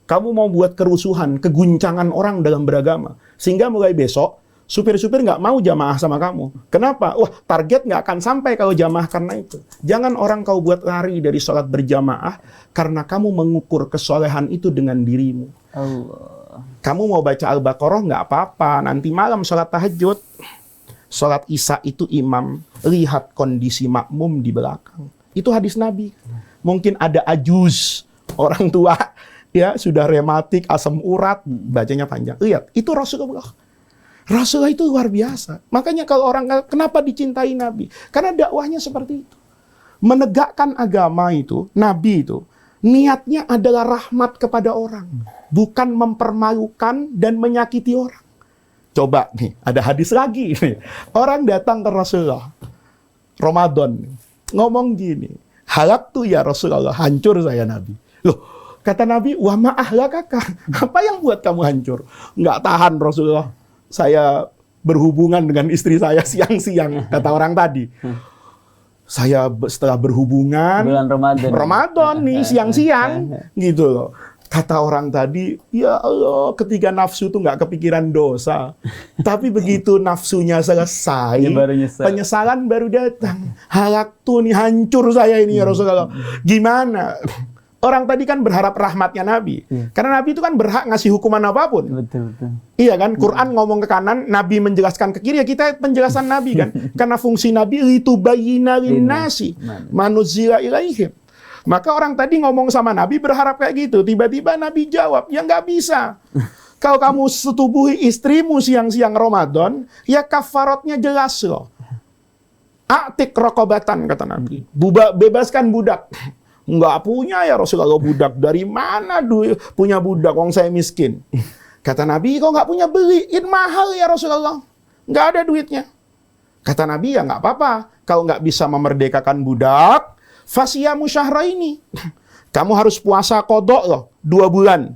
B: Kamu mau buat kerusuhan, keguncangan orang dalam beragama. Sehingga mulai besok, supir-supir nggak mau jamaah sama kamu. Kenapa? Wah, target nggak akan sampai kalau jamaah karena itu. Jangan orang kau buat lari dari sholat berjamaah, karena kamu mengukur kesolehan itu dengan dirimu.
A: Allah.
B: Kamu mau baca Al-Baqarah nggak apa-apa. Nanti malam sholat tahajud. Sholat Isya itu imam. Lihat kondisi makmum di belakang. Itu hadis Nabi. Mungkin ada ajuz, orang tua, ya sudah rematik, asam urat, bacanya panjang. Lihat, itu Rasulullah. Rasulullah itu luar biasa. Makanya kalau orang, kenapa dicintai Nabi? Karena dakwahnya seperti itu. Menegakkan agama itu, Nabi itu, niatnya adalah rahmat kepada orang. Bukan mempermalukan dan menyakiti orang. Coba nih, ada hadis lagi. Orang datang ke Rasulullah, Ramadan, ngomong gini, halak tuh ya Rasulullah, hancur saya Nabi. Loh, kata Nabi, wa ma'ahlakaka. Apa yang buat kamu hancur? Nggak tahan Rasulullah. Saya berhubungan dengan istri saya siang-siang, kata orang tadi. Saya setelah berhubungan,
A: bulan
B: Ramadan nih, siang-siang, gitu loh. Kata orang tadi, ya Allah, ketika nafsu tuh nggak kepikiran dosa. Tapi begitu nafsunya selesai, penyesalan baru datang. Halak tuh nih, hancur saya ini ya Rasulullah. Gimana? Orang tadi kan berharap rahmatnya Nabi. Karena Nabi itu kan berhak ngasih hukuman apapun.
A: Betul.
B: Iya kan? Quran ngomong ke kanan, Nabi menjelaskan ke kiri, ya kita penjelasan Nabi kan. Karena fungsi Nabi, litubayyina linnasi manuzila ilaihim. Maka orang tadi ngomong sama Nabi berharap kayak gitu. Tiba-tiba Nabi jawab, ya nggak bisa. Kalau kamu setubuhi istrimu siang-siang Ramadan, ya kafaratnya jelas loh. Atik rokobatan, kata Nabi. Bebaskan budak. Nggak punya ya Rasulullah budak. Dari mana punya budak? Wong saya miskin. Kata Nabi, kok nggak punya, beliin mahal ya Rasulullah. Nggak ada duitnya. Kata Nabi, ya nggak apa-apa. Kalau nggak bisa memerdekakan budak, fasiyamu syahraini. Kamu harus puasa kodok loh, 2 bulan.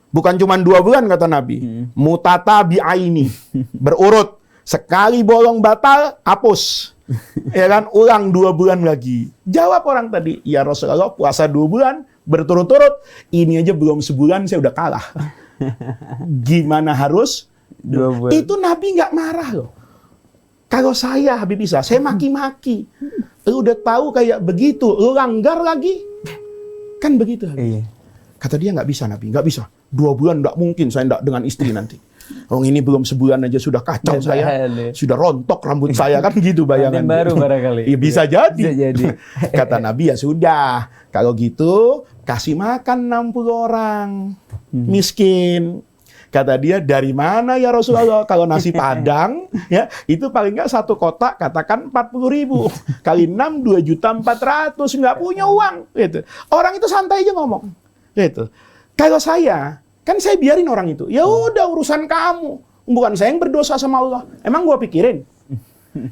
B: Bukan cuma 2 bulan kata Nabi. Mutatabi'aini. Berurut. Sekali bolong batal, hapus. Ya kan, ulang 2 bulan lagi. Jawab orang tadi, ya Rasulullah puasa 2 bulan, berturut-turut. Ini aja belum sebulan, saya udah kalah. Gimana harus?
A: 2 bulan.
B: Itu Nabi nggak marah loh. Kalau saya Habib Isa, saya maki-maki. Lu udah tahu kayak begitu, lu langgar lagi. Kan begitu. Iya. Kata dia nggak bisa Nabi, nggak bisa. 2 bulan nggak mungkin saya nggak dengan istri nanti. Oh ini belum sebulan aja sudah kacau
A: Nggak
B: saya,
A: tahan ya.
B: sudah rontok rambut saya kan gitu bayangan.
A: Pengantin baru barangkali.
B: Iya bisa jadi.
A: Bisa jadi.
B: Kata Nabi ya sudah, kalau gitu kasih makan 60 orang miskin. Kata dia, dari mana ya Rasulullah? Kalau nasi Padang, ya itu paling nggak satu kotak, katakan 40.000 kali 6 2.400.000, nggak punya uang. Gitu. Orang itu santai aja ngomong. Gitu. Kalau saya, kan saya biarin orang itu. Ya udah urusan kamu, bukan saya yang berdosa sama Allah. Emang gua pikirin?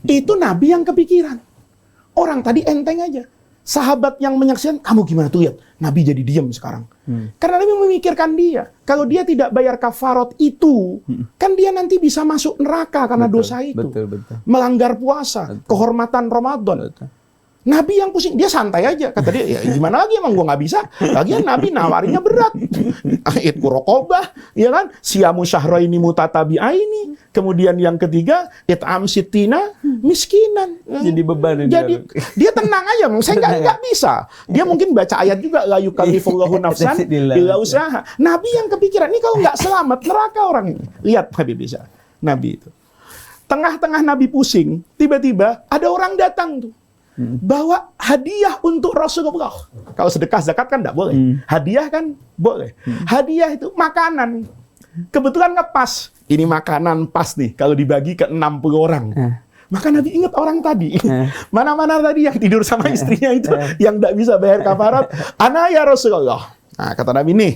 B: Itu Nabi yang kepikiran. Orang tadi enteng aja. Sahabat yang menyaksikan, kamu gimana tuh lihat? Nabi jadi diam sekarang. Karena Nabi memikirkan dia. Kalau dia tidak bayar kafarat itu, kan dia nanti bisa masuk neraka karena dosa itu.
A: Betul.
B: Melanggar puasa, kehormatan Ramadan.
A: Betul.
B: Nabi yang pusing, dia santai aja. Kata dia, ya gimana lagi emang gue nggak bisa. Lagian Nabi nawarinya berat. Itku rokobah, ya kan? Siamu syahraini mutatabi'aini. Kemudian yang ketiga, it'am sittina miskinan.
A: Jadi beban.
B: Jadi dia tenang aja, saya nggak bisa. Dia mungkin baca ayat juga, la yukallifullahu nafsan illa usaha. Nabi yang kepikiran, ini kalau nggak selamat, neraka orang ini. Lihat Nabi bisa. Nabi itu. Tengah-tengah Nabi pusing, tiba-tiba ada orang datang tuh. Bawa hadiah untuk Rasulullah. Kalau sedekah zakat kan tidak boleh. Hadiah kan boleh. Hadiah itu makanan. Kebetulan ngepas. Ini makanan pas nih kalau dibagi ke 60 orang. Maka Nabi ingat orang tadi. Mana-mana tadi yang tidur sama istrinya itu yang tidak bisa bayar kafarat. Ana ya Rasulullah. Nah, kata Nabi nih,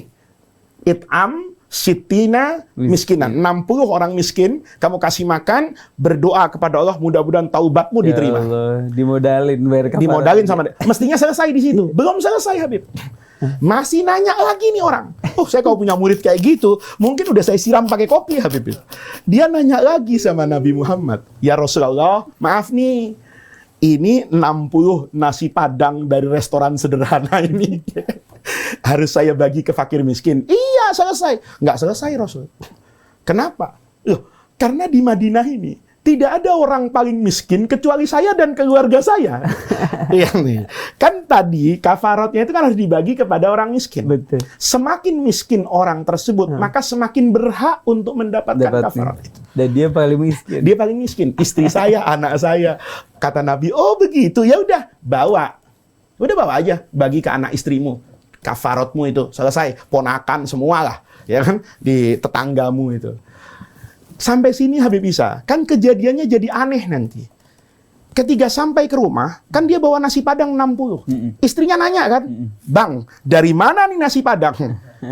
B: it'am sitina miskinan, 60 orang miskin kamu kasih makan, berdoa kepada Allah mudah-mudahan taubatmu diterima.
A: Ya Allah, dimodalin bayar kafarat.
B: Dimodalin sama dia. Mestinya selesai di situ. Belum selesai Habib. Masih nanya lagi nih orang. Oh, saya kalau punya murid kayak gitu, mungkin udah saya siram pakai kopi Habib. Dia nanya lagi sama Nabi Muhammad, "Ya Rasulullah, maaf nih. Ini 60 nasi Padang dari restoran sederhana ini. Harus saya bagi ke fakir miskin." Iya, selesai. Nggak selesai, Rasul. Kenapa? Loh, karena di Madinah ini tidak ada orang paling miskin kecuali saya dan keluarga saya. Iya nih. Kan tadi kafaratnya itu kan harus dibagi kepada orang miskin.
A: Betul.
B: Semakin miskin orang tersebut, maka semakin berhak untuk mendapatkan kafarat itu.
A: Dan dia paling miskin.
B: Dia paling miskin. Istri saya, anak saya. Kata Nabi, oh begitu, ya udah bawa. Udah bawa aja, bagi ke anak istrimu. Kafaratmu itu selesai, ponakan semualah, ya kan, di tetanggamu itu. Sampai sini Habib Isa, kan kejadiannya jadi aneh nanti. Ketika sampai ke rumah, kan dia bawa nasi Padang 60. Istrinya nanya kan, "Bang, dari mana nih nasi Padang?"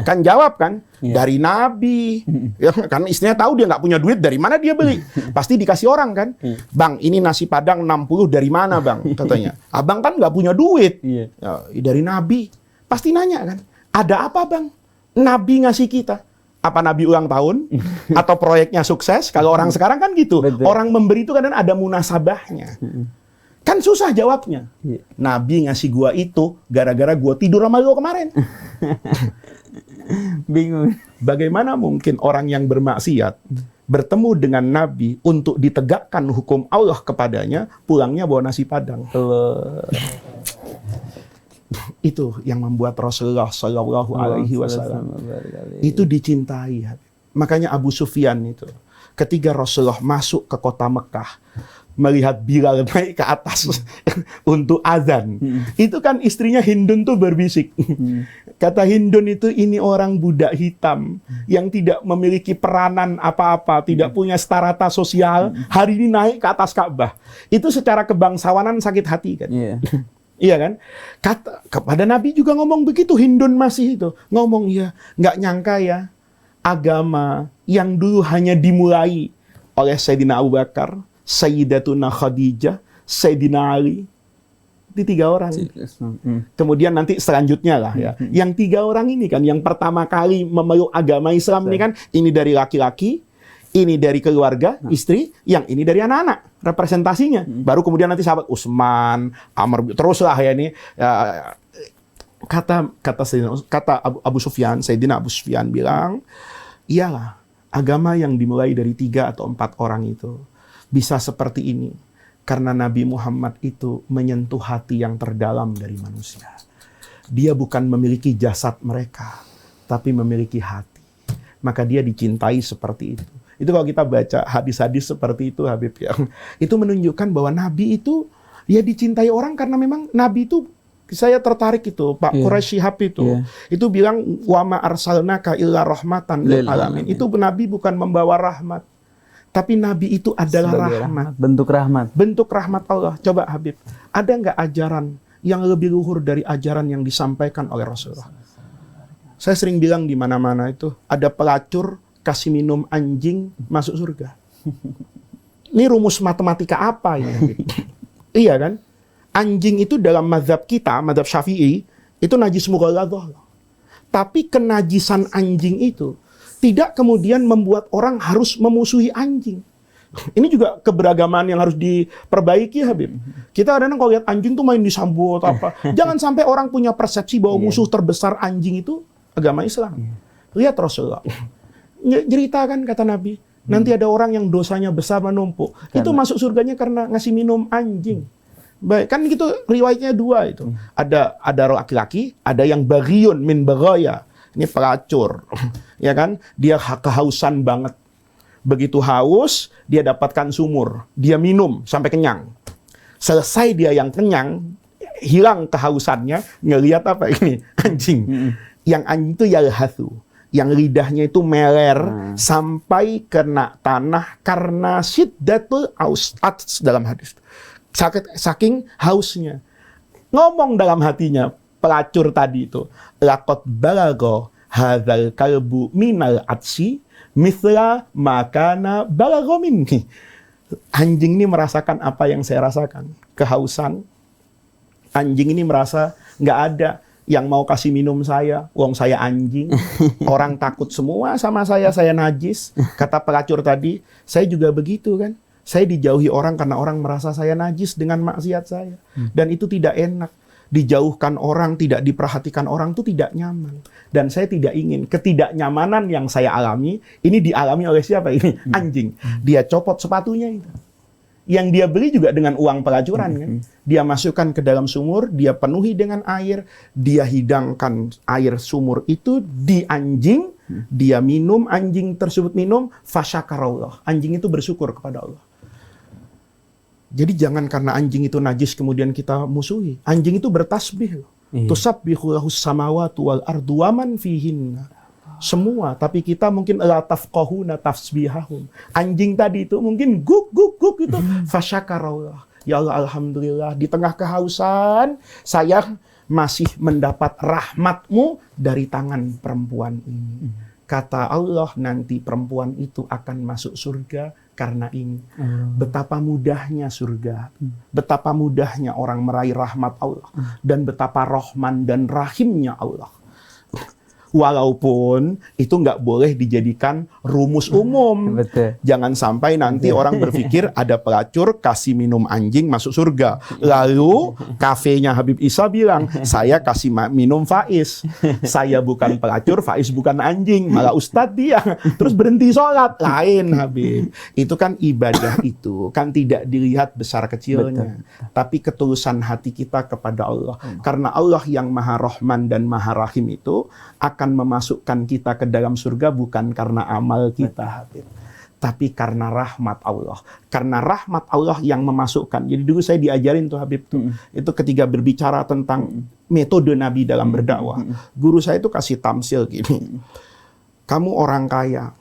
B: Kan jawab kan, "Dari Nabi." Ya, kan istrinya tahu dia nggak punya duit, dari mana dia beli? Pasti dikasih orang kan. "Bang, ini nasi Padang 60 dari mana Bang?" Katanya. Abang kan nggak punya duit. Ya, dari Nabi. Pasti nanya kan, "Ada apa Bang? Nabi ngasih kita." Apa Nabi ulang tahun? Atau proyeknya sukses? Kalau orang sekarang kan gitu.
A: Betul.
B: Orang memberi itu kadang ada munasabahnya. Kan susah jawabnya. Nabi ngasih gua itu gara-gara gua tidur sama lo kemarin.
A: Bingung.
B: Bagaimana mungkin orang yang bermaksiat bertemu dengan Nabi untuk ditegakkan hukum Allah kepadanya, pulangnya bawa nasi Padang?
A: Allah.
B: Itu yang membuat Rasulullah Shallallahu Alaihi Wasallam itu dicintai. Makanya Abu Sufyan itu, ketika Rasulullah masuk ke kota Mekah, melihat Bilal naik ke atas untuk azan, itu kan istrinya Hindun tuh berbisik. Kata Hindun itu, ini orang budak hitam yang tidak memiliki peranan apa-apa, tidak punya strata sosial, hari ini naik ke atas Ka'bah. Itu secara kebangsawanan sakit hati kan. Iya kan? Kata kepada Nabi juga ngomong begitu. Hindun masih itu ngomong, ya nggak nyangka ya, agama yang dulu hanya dimulai oleh Sayyidina Abu Bakar, Sayyidatuna Khadijah, Sayyidina Ali, di 3 orang. Kemudian nanti selanjutnya lah ya, yang 3 orang ini kan yang pertama kali memeluk agama Islam ini kan, ini dari laki-laki, ini dari keluarga, istri, yang ini dari anak-anak, representasinya. Baru kemudian nanti sahabat Utsman, Amr, teruslah ya ini. Kata Abu Sufyan, Sayyidina Abu Sufyan bilang, iyalah, agama yang dimulai dari 3 atau 4 orang itu bisa seperti ini. Karena Nabi Muhammad itu menyentuh hati yang terdalam dari manusia. Dia bukan memiliki jasad mereka, tapi memiliki hati. Maka dia dicintai seperti itu. Itu kalau kita baca hadis-hadis seperti itu Habib ya, itu menunjukkan bahwa Nabi itu ya dicintai orang karena memang Nabi itu, saya tertarik itu Pak Quraisy Shihab itu bilang wa ma arsalnaka illa rahmatan lil alamin. Itu Nabi bukan membawa rahmat, tapi Nabi itu adalah rahmat. Bentuk rahmat Allah. Coba Habib, ada nggak ajaran yang lebih luhur dari ajaran yang disampaikan oleh Rasulullah? Saya sering bilang di mana-mana itu ada pelacur kasih minum anjing masuk surga. Ini rumus matematika apa ini? Iya kan? Anjing itu dalam mazhab kita, mazhab Syafi'i, itu najis mughaladzah. Tapi kenajisan anjing itu tidak kemudian membuat orang harus memusuhi anjing. Ini juga keberagaman yang harus diperbaiki Habib. Kita kadang-kadang kalau lihat anjing tuh main disambut apa. Jangan sampai orang punya persepsi bahwa musuh terbesar anjing itu agama Islam. Lihat Rasulullah. Ceritakan kata Nabi, nanti ada orang yang dosanya besar menumpuk. Itu masuk surganya karena ngasih minum anjing. Baik, kan gitu riwayatnya dua itu. Ada laki-laki, ada yang baghiyun min baghaya. Ini pelacur. Ya kan? Dia kehausan banget. Begitu haus, dia dapatkan sumur. Dia minum sampai kenyang. Selesai dia yang kenyang, hilang kehausannya, ngelihat apa ini? Anjing. Yang anjing itu yalhathu. Yang lidahnya itu meler sampai kena tanah karena syiddatul aus dalam hadis. Saking hausnya. Ngomong dalam hatinya pelacur tadi itu, laqad balagha hadzal kalbu minal atsi mithla makana balagha minni. Anjing ini merasakan apa yang saya rasakan, kehausan. Anjing ini merasa nggak ada yang mau kasih minum saya, wong saya anjing. Orang takut semua sama saya najis. Kata pelacur tadi, saya juga begitu kan. Saya dijauhi orang karena orang merasa saya najis dengan maksiat saya. Dan itu tidak enak. Dijauhkan orang, tidak diperhatikan orang itu tidak nyaman. Dan saya tidak ingin ketidaknyamanan yang saya alami, ini dialami oleh siapa ini? Anjing. Dia copot sepatunya itu. Yang dia beli juga dengan uang pelacuran kan. Dia masukkan ke dalam sumur, dia penuhi dengan air, dia hidangkan air sumur itu di anjing, dia minum, anjing tersebut minum, fasyakarallah. Anjing itu bersyukur kepada Allah. Jadi jangan karena anjing itu najis kemudian kita musuhi. Anjing itu bertasbih. Tusabbihu lahus samawati wal ardu wa man fihinna. Semua, tapi kita mungkin la tafqahuna tasbihahum. Anjing tadi itu mungkin guk guk guk itu fasyakarallah. Ya Allah, alhamdulillah di tengah kehausan saya masih mendapat rahmat-Mu dari tangan perempuan ini. Kata Allah, nanti perempuan itu akan masuk surga karena ini. Betapa mudahnya surga. Betapa mudahnya orang meraih rahmat Allah. Dan betapa rahman dan rahimnya Allah. Walaupun itu nggak boleh dijadikan rumus umum.
A: Betul.
B: Jangan sampai nanti orang berpikir ada pelacur kasih minum anjing masuk surga. Lalu kafenya Habib Isa bilang, saya kasih minum Faiz. Saya bukan pelacur, Faiz bukan anjing. Malah Ustadz dia. Terus berhenti sholat. Lain Habib. Itu kan ibadah itu. Kan tidak dilihat besar kecilnya. Betul. Tapi ketulusan hati kita kepada Allah. Karena Allah yang Maha Rahman dan Maha Rahim itu akan memasukkan kita ke dalam surga bukan karena amal kita, Habib, tapi karena rahmat Allah. Karena rahmat Allah yang memasukkan. Jadi dulu saya diajarin tuh Habib tuh, itu ketika berbicara tentang metode Nabi dalam berdakwah, guru saya itu kasih tamsil gini. Kamu orang kaya,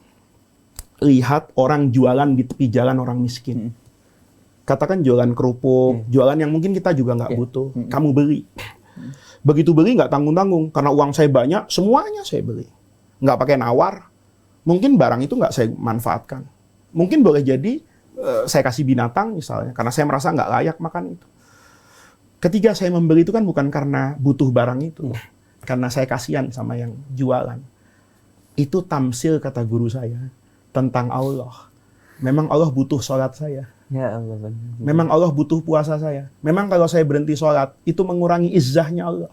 B: lihat orang jualan di tepi jalan orang miskin. Katakan jualan kerupuk, jualan yang mungkin kita juga nggak butuh. Kamu beli. Begitu beli nggak tanggung-tanggung, karena uang saya banyak, semuanya saya beli. Nggak pakai nawar. Mungkin barang itu nggak saya manfaatkan. Mungkin boleh jadi saya kasih binatang misalnya, karena saya merasa nggak layak makan itu. Ketika saya membeli itu kan bukan karena butuh barang itu, karena saya kasihan sama yang jualan. Itu tamsil kata guru saya tentang Allah. Memang Allah butuh sholat saya.
A: Ya Allah, benar.
B: Memang Allah butuh puasa saya. Memang kalau saya berhenti sholat, itu mengurangi izzahnya Allah.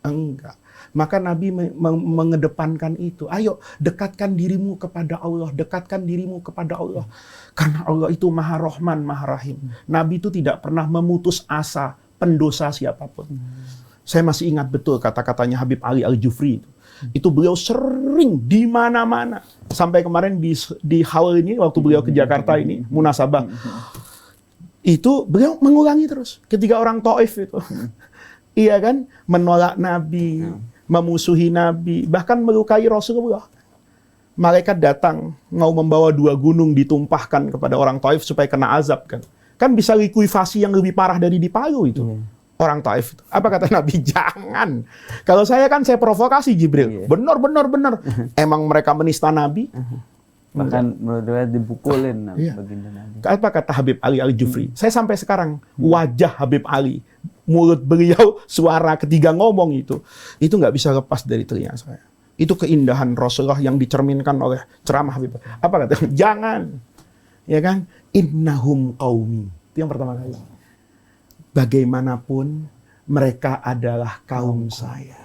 B: Enggak. Maka Nabi mengedepankan itu. Ayo, dekatkan dirimu kepada Allah. Dekatkan dirimu kepada Allah. Karena Allah itu Maha Rahman, Maha Rahim. Nabi itu tidak pernah memutus asa pendosa siapapun. Saya masih ingat betul kata-katanya Habib Ali Al-Jufri itu. Itu beliau sering di mana-mana. Sampai kemarin di hal ini, waktu beliau ke Jakarta ini, munasabah. Itu beliau mengulangi terus. Ketika orang Taif itu. Iya kan? Menolak Nabi, memusuhi Nabi, bahkan melukai Rasulullah. Malaikat datang, mau membawa 2 gunung ditumpahkan kepada orang Taif supaya kena azab kan. Kan bisa likuifasi yang lebih parah dari di Palu itu. Orang Taif itu. Apa kata Nabi? Jangan. Kalau saya kan saya provokasi Jibril. Benar. Emang mereka menista Nabi?
A: Bahkan menurut saya dipukulin baginda Nabi.
B: Apa kata Habib Ali Al-Jufri? Saya sampai sekarang wajah Habib Ali, mulut beliau, suara ketika ngomong itu nggak bisa lepas dari telinga saya. Itu keindahan Rasulullah yang dicerminkan oleh ceramah Habib. Apa kata? Jangan. Ya kan? Innahum qaumi. Itu yang pertama kali. Bagaimanapun mereka adalah kaum saya.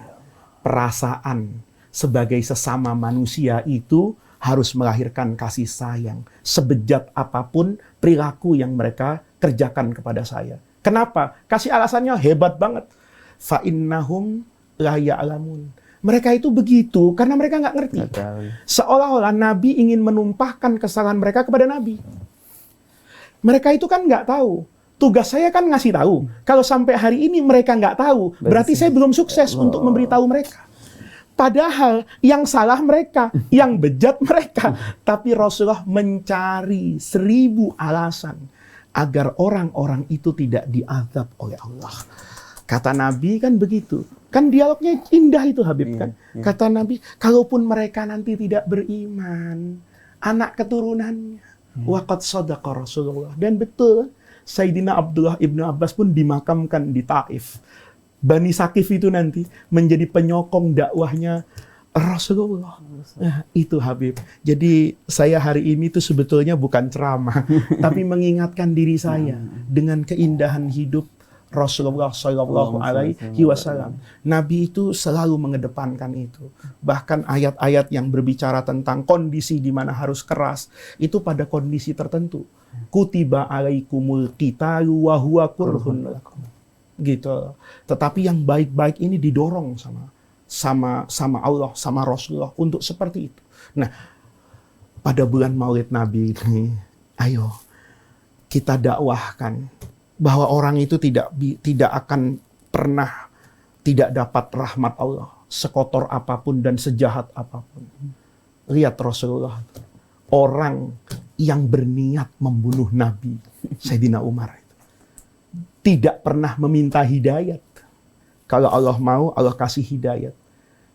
B: Perasaan sebagai sesama manusia itu harus melahirkan kasih sayang. Sebejat apapun perilaku yang mereka kerjakan kepada saya. Kenapa? Kasih alasannya hebat banget. Fa innahum la ya'lamun. Mereka itu begitu karena mereka nggak ngerti. Seolah-olah Nabi ingin menumpahkan kesalahan mereka kepada Nabi. Mereka itu kan nggak tahu. Tugas saya kan ngasih tahu. Kalau sampai hari ini mereka nggak tahu, berarti saya belum sukses untuk memberitahu mereka. Padahal yang salah mereka, yang bejat mereka. Tapi Rasulullah mencari 1000 alasan agar orang-orang itu tidak diazab oleh Allah. Kata Nabi kan begitu. Kan dialognya indah itu Habib kan. Kata Nabi, kalaupun mereka nanti tidak beriman, anak keturunannya, waqad shadaqa Rasulullah. Dan betul, Sayyidina Abdullah ibnu Abbas pun dimakamkan di Taif. Bani Sakif itu nanti menjadi penyokong dakwahnya Rasulullah. Nah, itu Habib. Jadi saya hari ini tuh sebetulnya bukan ceramah, tapi mengingatkan diri saya dengan keindahan hidup Rasulullah Shallallahu Alaihi Wasallam. Nabi itu selalu mengedepankan itu. Bahkan ayat-ayat yang berbicara tentang kondisi di mana harus keras itu pada kondisi tertentu. Kutiba alaikumul qitalu wa huwa kurhun lakum. Gitu. Tetapi yang baik-baik ini didorong sama Allah, sama Rasulullah untuk seperti itu. Nah, pada bulan Maulid Nabi ini, ayo kita dakwahkan bahwa orang itu tidak akan pernah tidak dapat rahmat Allah, sekotor apapun dan sejahat apapun. Lihat Rasulullah, orang yang berniat membunuh Nabi Sayyidina Umar itu tidak pernah meminta hidayat. Kalau Allah mau, Allah kasih hidayat.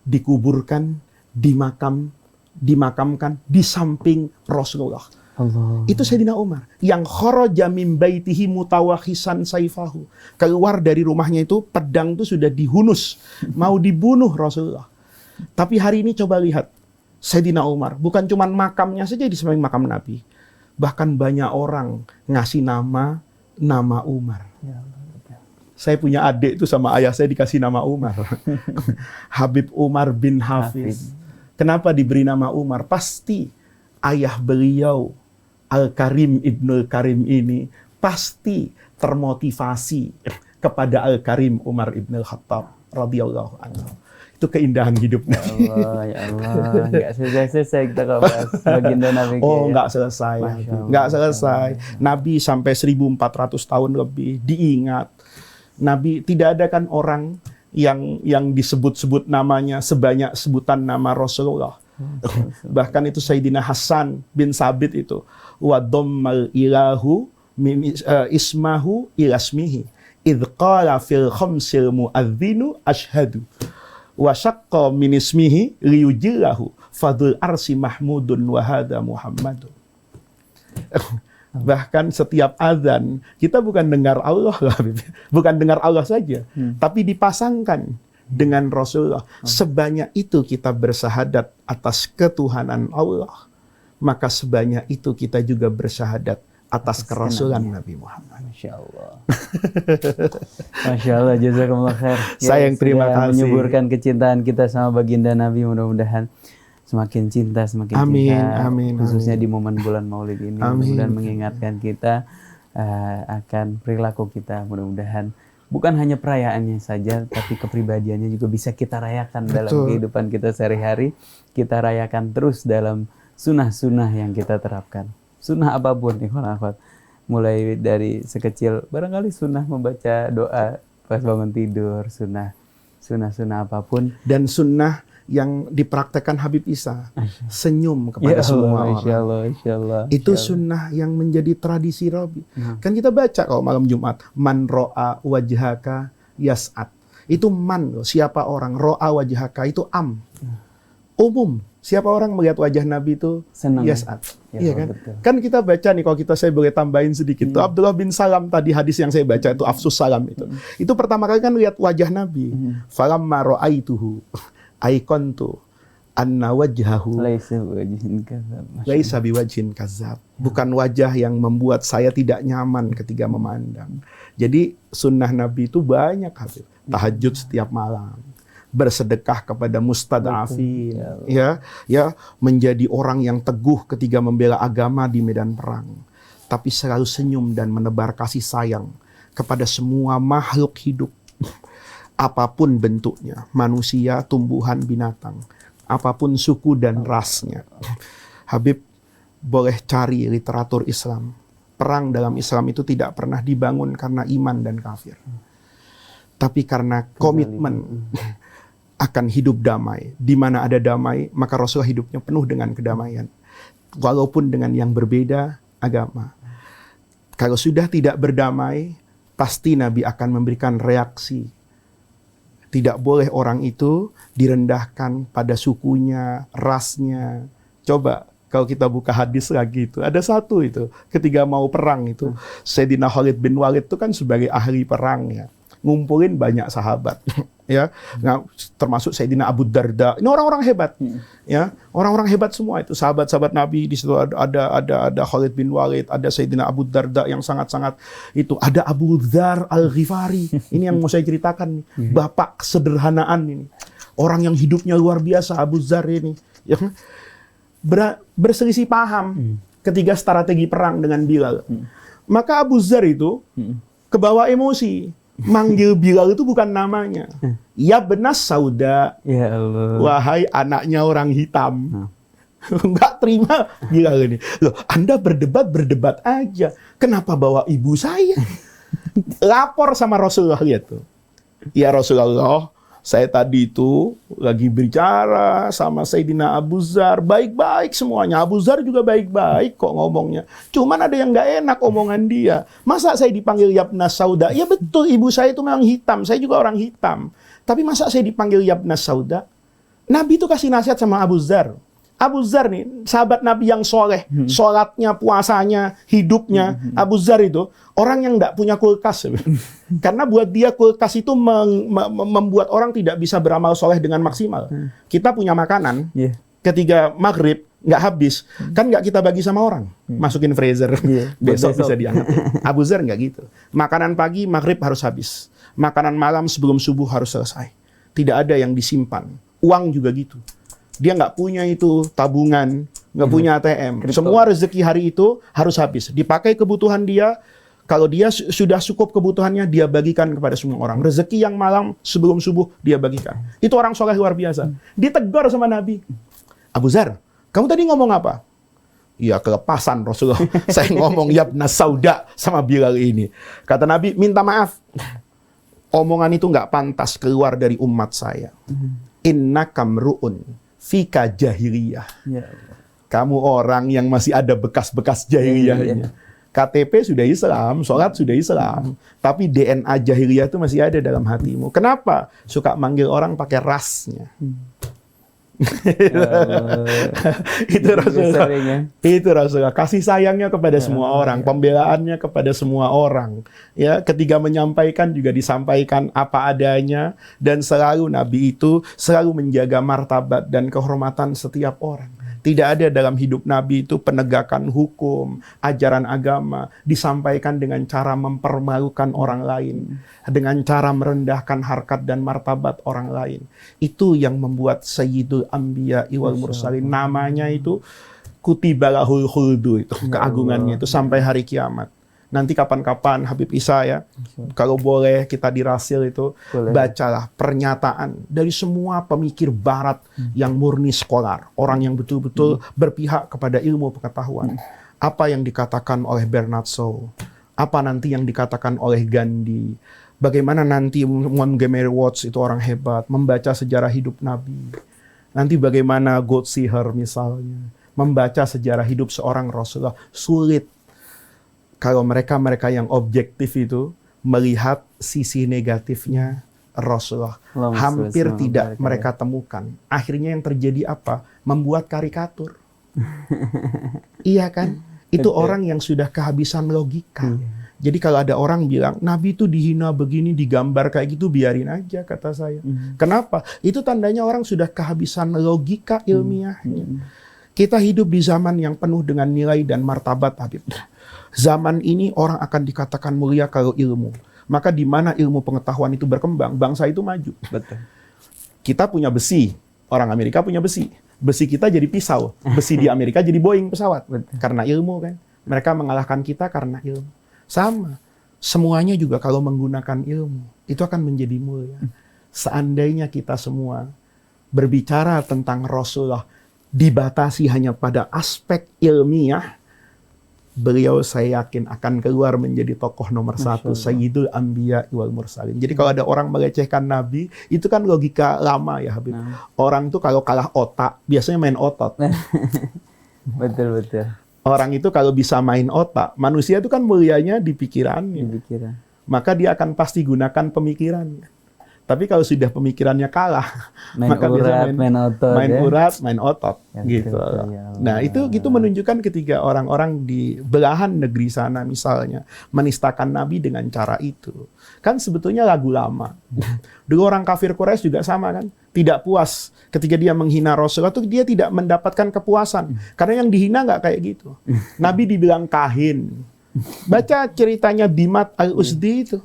B: Dikuburkan, dimakamkan di samping Rasulullah.
A: Allah.
B: Itu Sayyidina Umar yang kharaja min baitihi mutawakhisan saifahu. Keluar dari rumahnya itu pedang itu sudah dihunus, mau dibunuh Rasulullah. Tapi hari ini coba lihat Sayyidina Umar, bukan cuma makamnya saja di samping makam Nabi. Bahkan banyak orang ngasih nama Umar. Saya punya adik itu sama ayah saya dikasih nama Umar. Habib Umar bin Hafiz. Kenapa diberi nama Umar? Pasti ayah beliau Al-Karim Ibnul Karim ini pasti termotivasi kepada Al-Karim Umar Ibnul Khattab radhiyallahu anhu. Itu keindahan hidupnya.
A: Ya Allah. Nggak selesai kita kalau bahas baginda Nabi.
B: Nggak selesai. Nggak selesai. Nabi sampai 1400 tahun lebih diingat. Nabi tidak ada kan orang yang disebut-sebut namanya sebanyak sebutan nama Rasulullah. Bahkan itu Sayyidina Hasan bin Sabit itu wa dhammal ilahu ismahu ilasmihi idh qala fil khamsil muadzinu ashhadu wa syaqqa min ismihi liyujillahu fadul arsi mahmudun wa hadha muhammadun. Bahkan setiap azan kita bukan dengar Allah, bukan dengar Allah saja, tapi dipasangkan dengan Rasulullah. Sebanyak itu kita bersahadat atas ketuhanan Allah, maka sebanyak itu kita juga bersahadat atas kerasulan Nabi Muhammad.
A: Masya Allah. Masya Allah, jazakumullah khair.
B: Saya yang terima kasih.
A: Menyuburkan kecintaan kita sama baginda Nabi, mudah-mudahan semakin cinta, semakin cinta.
B: Amin,
A: khususnya
B: amin.
A: di momen bulan Maulid ini.
B: Amin.
A: Mudah-mudahan mengingatkan kita akan perilaku kita. Mudah-mudahan bukan hanya perayaannya saja, tapi kepribadiannya juga bisa kita rayakan dalam
B: Betul.
A: kehidupan kita sehari-hari. Kita rayakan terus dalam sunnah-sunnah yang kita terapkan. Sunnah apapun, ikhwan akhwat. Mulai dari sekecil, barangkali sunnah membaca doa pas bangun tidur, sunnah apapun.
B: Dan sunnah yang dipraktekkan Habib Isa, senyum kepada semua orang.
A: Insya Allah.
B: Itu sunnah yang menjadi tradisi Rabi. Kan kita baca kalau malam Jumat, man ro'a wajhaka yas'ad. Itu man loh, siapa orang, ro'a wajhaka itu umum. Siapa orang melihat wajah Nabi itu
A: senang.
B: yas'ad.
A: Ya,
B: Iya kan?
A: betul.
B: Kan kita baca nih, kalau saya boleh tambahin sedikit tuh, Abdullah bin Salam tadi hadis yang saya baca itu Afsus Salam itu. Itu pertama kali kan lihat wajah Nabi. Falamma ra'aituhu aikontu anna wajhahu laisa biwajhin kadzab. Bukan wajah yang membuat saya tidak nyaman ketika memandang. Jadi sunnah Nabi itu banyak, Habib. Tahajud setiap malam, bersedekah kepada mustadafin, ya, menjadi orang yang teguh ketika membela agama di medan perang, tapi selalu senyum dan menebar kasih sayang kepada semua makhluk hidup. Apapun bentuknya, manusia, tumbuhan, binatang, apapun suku dan rasnya. Habib boleh cari literatur Islam. Perang dalam Islam itu tidak pernah dibangun karena iman dan kafir, tapi karena komitmen akan hidup damai. Di mana ada damai, maka Rasulullah hidupnya penuh dengan kedamaian, walaupun dengan yang berbeda agama. Kalau sudah tidak berdamai, pasti Nabi akan memberikan reaksi. Tidak boleh orang itu direndahkan pada sukunya, rasnya. Coba kalau kita buka hadis lagi itu, ada satu itu ketika mau perang itu, Sayyidina Khalid bin Walid itu kan sebagai ahli perang ya, ngumpulin banyak sahabat ya, termasuk Sayyidina Abu Darda. Ini orang-orang hebat ya, orang-orang hebat semua itu, sahabat-sahabat Nabi. Di situ ada Khalid bin Walid, ada Sayyidina Abu Darda yang sangat-sangat itu, ada Abu Dzar Al-Ghifari. Ini yang mau saya ceritakan nih, bapak kesederhanaan ini, orang yang hidupnya luar biasa, Abu Dzar ini ya, berselisih paham ketika strategi perang dengan Bilal. Maka Abu Dzar itu kebawa emosi, manggil Bilal itu bukan namanya. Ya benas sauda.
A: Ya Allah.
B: Wahai anaknya orang hitam. Enggak terima Bilal ini. Loh, Anda berdebat aja. Kenapa bawa ibu saya? Lapor sama Rasulullah, lihat tuh. Ya Rasulullah, saya tadi itu lagi bicara sama Sayyidina Abu Dzar, baik-baik semuanya. Abu Dzar juga baik-baik kok ngomongnya. Cuman ada yang nggak enak omongan dia. Masa saya dipanggil Yabna Sauda? Ya betul, ibu saya itu memang hitam, saya juga orang hitam. Tapi masa saya dipanggil Yabna Sauda? Nabi itu kasih nasihat sama Abu Dzar. Abu Dzar nih, sahabat Nabi yang soleh, sholatnya, puasanya, hidupnya. Abu Dzar itu orang yang nggak punya kulkas. Karena buat dia kulkas itu membuat orang tidak bisa beramal soleh dengan maksimal. Kita punya makanan, ketika maghrib nggak habis, kan nggak kita bagi sama orang, masukin freezer, besok bisa dianget. Abu Dzar nggak gitu. Makanan pagi, maghrib harus habis. Makanan malam sebelum subuh harus selesai. Tidak ada yang disimpan. Uang juga gitu. Dia nggak punya itu tabungan, nggak punya ATM. Semua rezeki hari itu harus habis. Dipakai kebutuhan dia. Kalau dia sudah cukup kebutuhannya, dia bagikan kepada semua orang. Rezeki yang malam sebelum subuh, dia bagikan. Itu orang soleh luar biasa. Ditegur sama Nabi. Abu Dzar, kamu tadi ngomong apa? Iya, kelepasan Rasulullah. Saya ngomong Yabna Sauda sama Bilal ini. Kata Nabi, minta maaf. Omongan itu nggak pantas keluar dari umat saya. Inna kamru'un fika jahiliyah. Ya Allah. Kamu orang yang masih ada bekas-bekas jahiliyahnya. KTP sudah Islam, sholat sudah Islam, tapi DNA jahiliyah itu masih ada dalam hatimu. Kenapa? Suka manggil orang pakai rasnya. Itu Rasulullah. Itu Rasulullah. Kasih sayangnya kepada semua orang, pembelaannya kepada semua orang. Ya, ketika menyampaikan juga disampaikan apa adanya, dan selalu Nabi itu selalu menjaga martabat dan kehormatan setiap orang. Tidak ada dalam hidup Nabi itu penegakan hukum, ajaran agama disampaikan dengan cara mempermalukan orang lain, dengan cara merendahkan harkat dan martabat orang lain. Itu yang membuat Sayyidul Anbiya wal Mursalin, namanya itu kutibalahul khuldu, itu keagungannya itu sampai hari kiamat. Nanti kapan-kapan Habib Isa ya, kalau boleh kita di Rasil itu, bacalah pernyataan dari semua pemikir barat yang murni skolar. Orang yang betul-betul berpihak kepada ilmu pengetahuan. Apa yang dikatakan oleh Bernard Shaw, apa nanti yang dikatakan oleh Gandhi, bagaimana nanti Montgomery Watts itu orang hebat, membaca sejarah hidup Nabi. Nanti bagaimana Goldsheer misalnya, membaca sejarah hidup seorang Rasulullah. Sulit kalau mereka yang objektif itu melihat sisi negatifnya Rasulullah. Hampir tidak mereka temukan. Akhirnya yang terjadi apa? Membuat karikatur. Iya kan? Itu orang yang sudah kehabisan logika. Jadi kalau ada orang bilang, Nabi itu dihina begini, digambar kayak gitu, biarin aja kata saya. Kenapa? Itu tandanya orang sudah kehabisan logika ilmiahnya. Kita hidup di zaman yang penuh dengan nilai dan martabat, Habib. Zaman ini orang akan dikatakan mulia kalau ilmu. Maka di mana ilmu pengetahuan itu berkembang, bangsa itu maju. Betul. Kita punya besi, orang Amerika punya besi. Besi kita jadi pisau, besi di Amerika jadi Boeing pesawat. Betul. Karena ilmu kan. Mereka mengalahkan kita karena ilmu. Sama. Semuanya juga kalau menggunakan ilmu, itu akan menjadi mulia. Seandainya kita semua berbicara tentang Rasulullah dibatasi hanya pada aspek ilmiah, beliau saya yakin akan keluar menjadi tokoh nomor satu, Sayyidul Anbiya wal Mursalin. Jadi kalau ada orang melecehkan Nabi, itu kan logika lama ya Habib. Orang tuh kalau kalah otak, biasanya main otot.
A: Betul.
B: Orang itu kalau bisa main otak, manusia itu kan mulianya di pikirannya. Maka dia akan pasti gunakan pemikirannya. Tapi kalau sudah pemikirannya kalah, maka
A: urat, main otot,
B: urat, main otot, ya, gitu. Ya, nah itu menunjukkan ketika orang-orang di belahan negeri sana misalnya menistakan Nabi dengan cara itu, kan sebetulnya lagu lama. Dulu orang kafir Quraisy juga sama kan, tidak puas ketika dia menghina Rasulullah itu dia tidak mendapatkan kepuasan, karena yang dihina nggak kayak gitu. Nabi dibilang kahin. Baca ceritanya Dimat al-Usdi itu.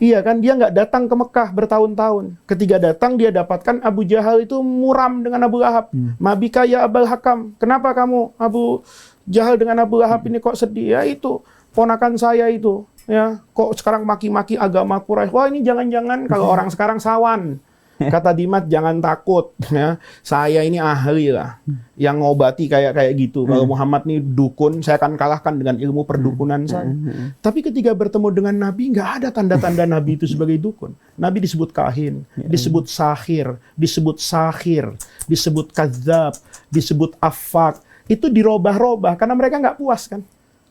B: Iya kan, dia nggak datang ke Mekah bertahun-tahun. Ketika datang dia dapatkan Abu Jahal itu muram dengan Abu Lahab. Mabika ya Abul Hakam, kenapa kamu Abu Jahal dengan Abu Lahab ini kok sedih? Ya itu ponakan saya itu, ya kok sekarang maki-maki agama Quraisy. Wah ini jangan-jangan kalau orang sekarang sawan. Kata Dimat jangan takut, ya saya ini ahli lah, yang ngobati kayak gitu. Kalau Muhammad nih dukun, saya akan kalahkan dengan ilmu perdukunan saya. Tapi ketika bertemu dengan Nabi, nggak ada tanda-tanda Nabi itu sebagai dukun. Nabi disebut kahin, disebut sahir, disebut kadzab, disebut afak. Itu dirobah-robah karena mereka nggak puas kan.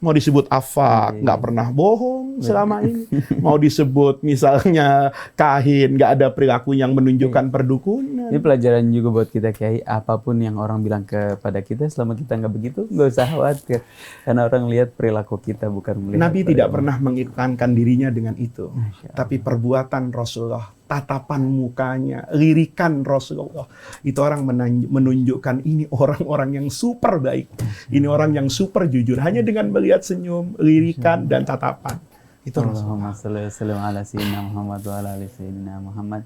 B: Mau disebut afak, nggak pernah bohong selama ini. Mau disebut misalnya kahin, nggak ada perilaku yang menunjukkan perdukunan.
A: Ini pelajaran juga buat kita Kiai, apapun yang orang bilang kepada kita, selama kita nggak begitu, nggak usah khawatir. Karena orang lihat perilaku kita, bukan melihat.
B: Nabi tidak pernah mengiklankan dirinya dengan itu. Tapi perbuatan Rasulullah, tatapan mukanya, lirikan Rasulullah, itu orang menunjukkan ini orang-orang yang super baik. Ini orang yang super jujur. Hanya dengan melihat senyum, lirikan, dan tatapan. Itu
A: Allahumma sholli wa sallim ala sayyidina Muhammad wa ala ali sayyidina Muhammad.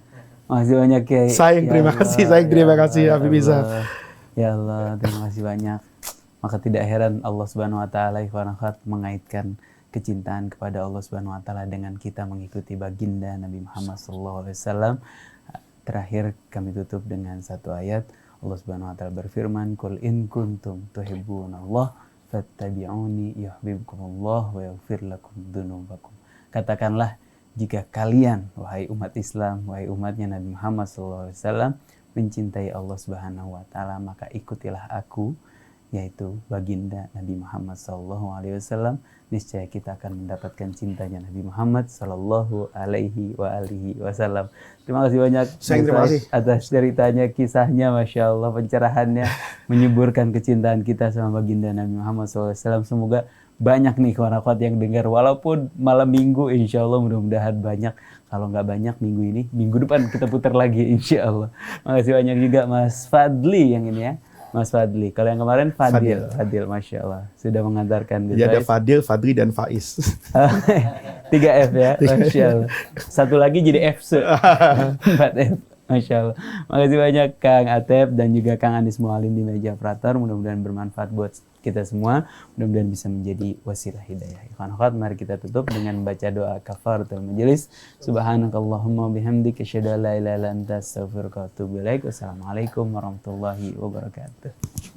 A: Makasih banyak Kiai.
B: Sayang terima kasih Habib Isa.
A: Ya Allah, terima kasih banyak. Maka tidak heran Allah Subhanahu wa taala mengaitkan kecintaan kepada Allah Subhanahu wa taala dengan kita mengikuti baginda Nabi Muhammad sallallahu alaihi wasallam. Terakhir kami tutup dengan satu ayat. Allah Subhanahu wa taala berfirman, "Qul in kuntum tuhibbunallah fattabi'uni yuhibbukumullah wa yaghfir lakum dzunubakum." Katakanlah, jika kalian wahai umat Islam, wahai umatnya Nabi Muhammad sallallahu alaihi wasallam mencintai Allah Subhanahu wa taala, maka ikutilah aku, yaitu baginda Nabi Muhammad sallallahu alaihi wasallam. Niscaya kita akan mendapatkan cintanya Nabi Muhammad sallallahu alaihi wasallam. Terima kasih banyak atas ceritanya, kisahnya, Masya Allah, pencerahannya, menyuburkan kecintaan kita sama baginda Nabi Muhammad sallallahu alaihi wasallam. Semoga banyak nih kawan-kawan yang dengar, walaupun malam minggu, insya Allah mudah-mudahan banyak. Kalau nggak banyak minggu ini, minggu depan kita putar lagi, insya Allah. Makasih banyak juga Mas Fadli yang ini ya. Mas Fadli. Kalau yang kemarin Fadil, Masya Allah. Sudah mengantarkan.
B: Jadi ada Fadil, Fadli, dan Faiz.
A: 3 F ya, Masya Allah. Satu lagi jadi F, 4 F. Masya Allah. Makasih banyak Kang Atep dan juga Kang Anis Mualim di meja operator. Mudah-mudahan bermanfaat buat kita semua. Mudah-mudahan bisa menjadi wasilah hidayah. Ikhwan akhwat, mari kita tutup dengan baca doa kafaratul majelis. Subhanakallahumma bihamdika asyhadu an la ilaha illa anta astaghfiruka wa atubu ilaik. Wassalamualaikum warahmatullahi wabarakatuh.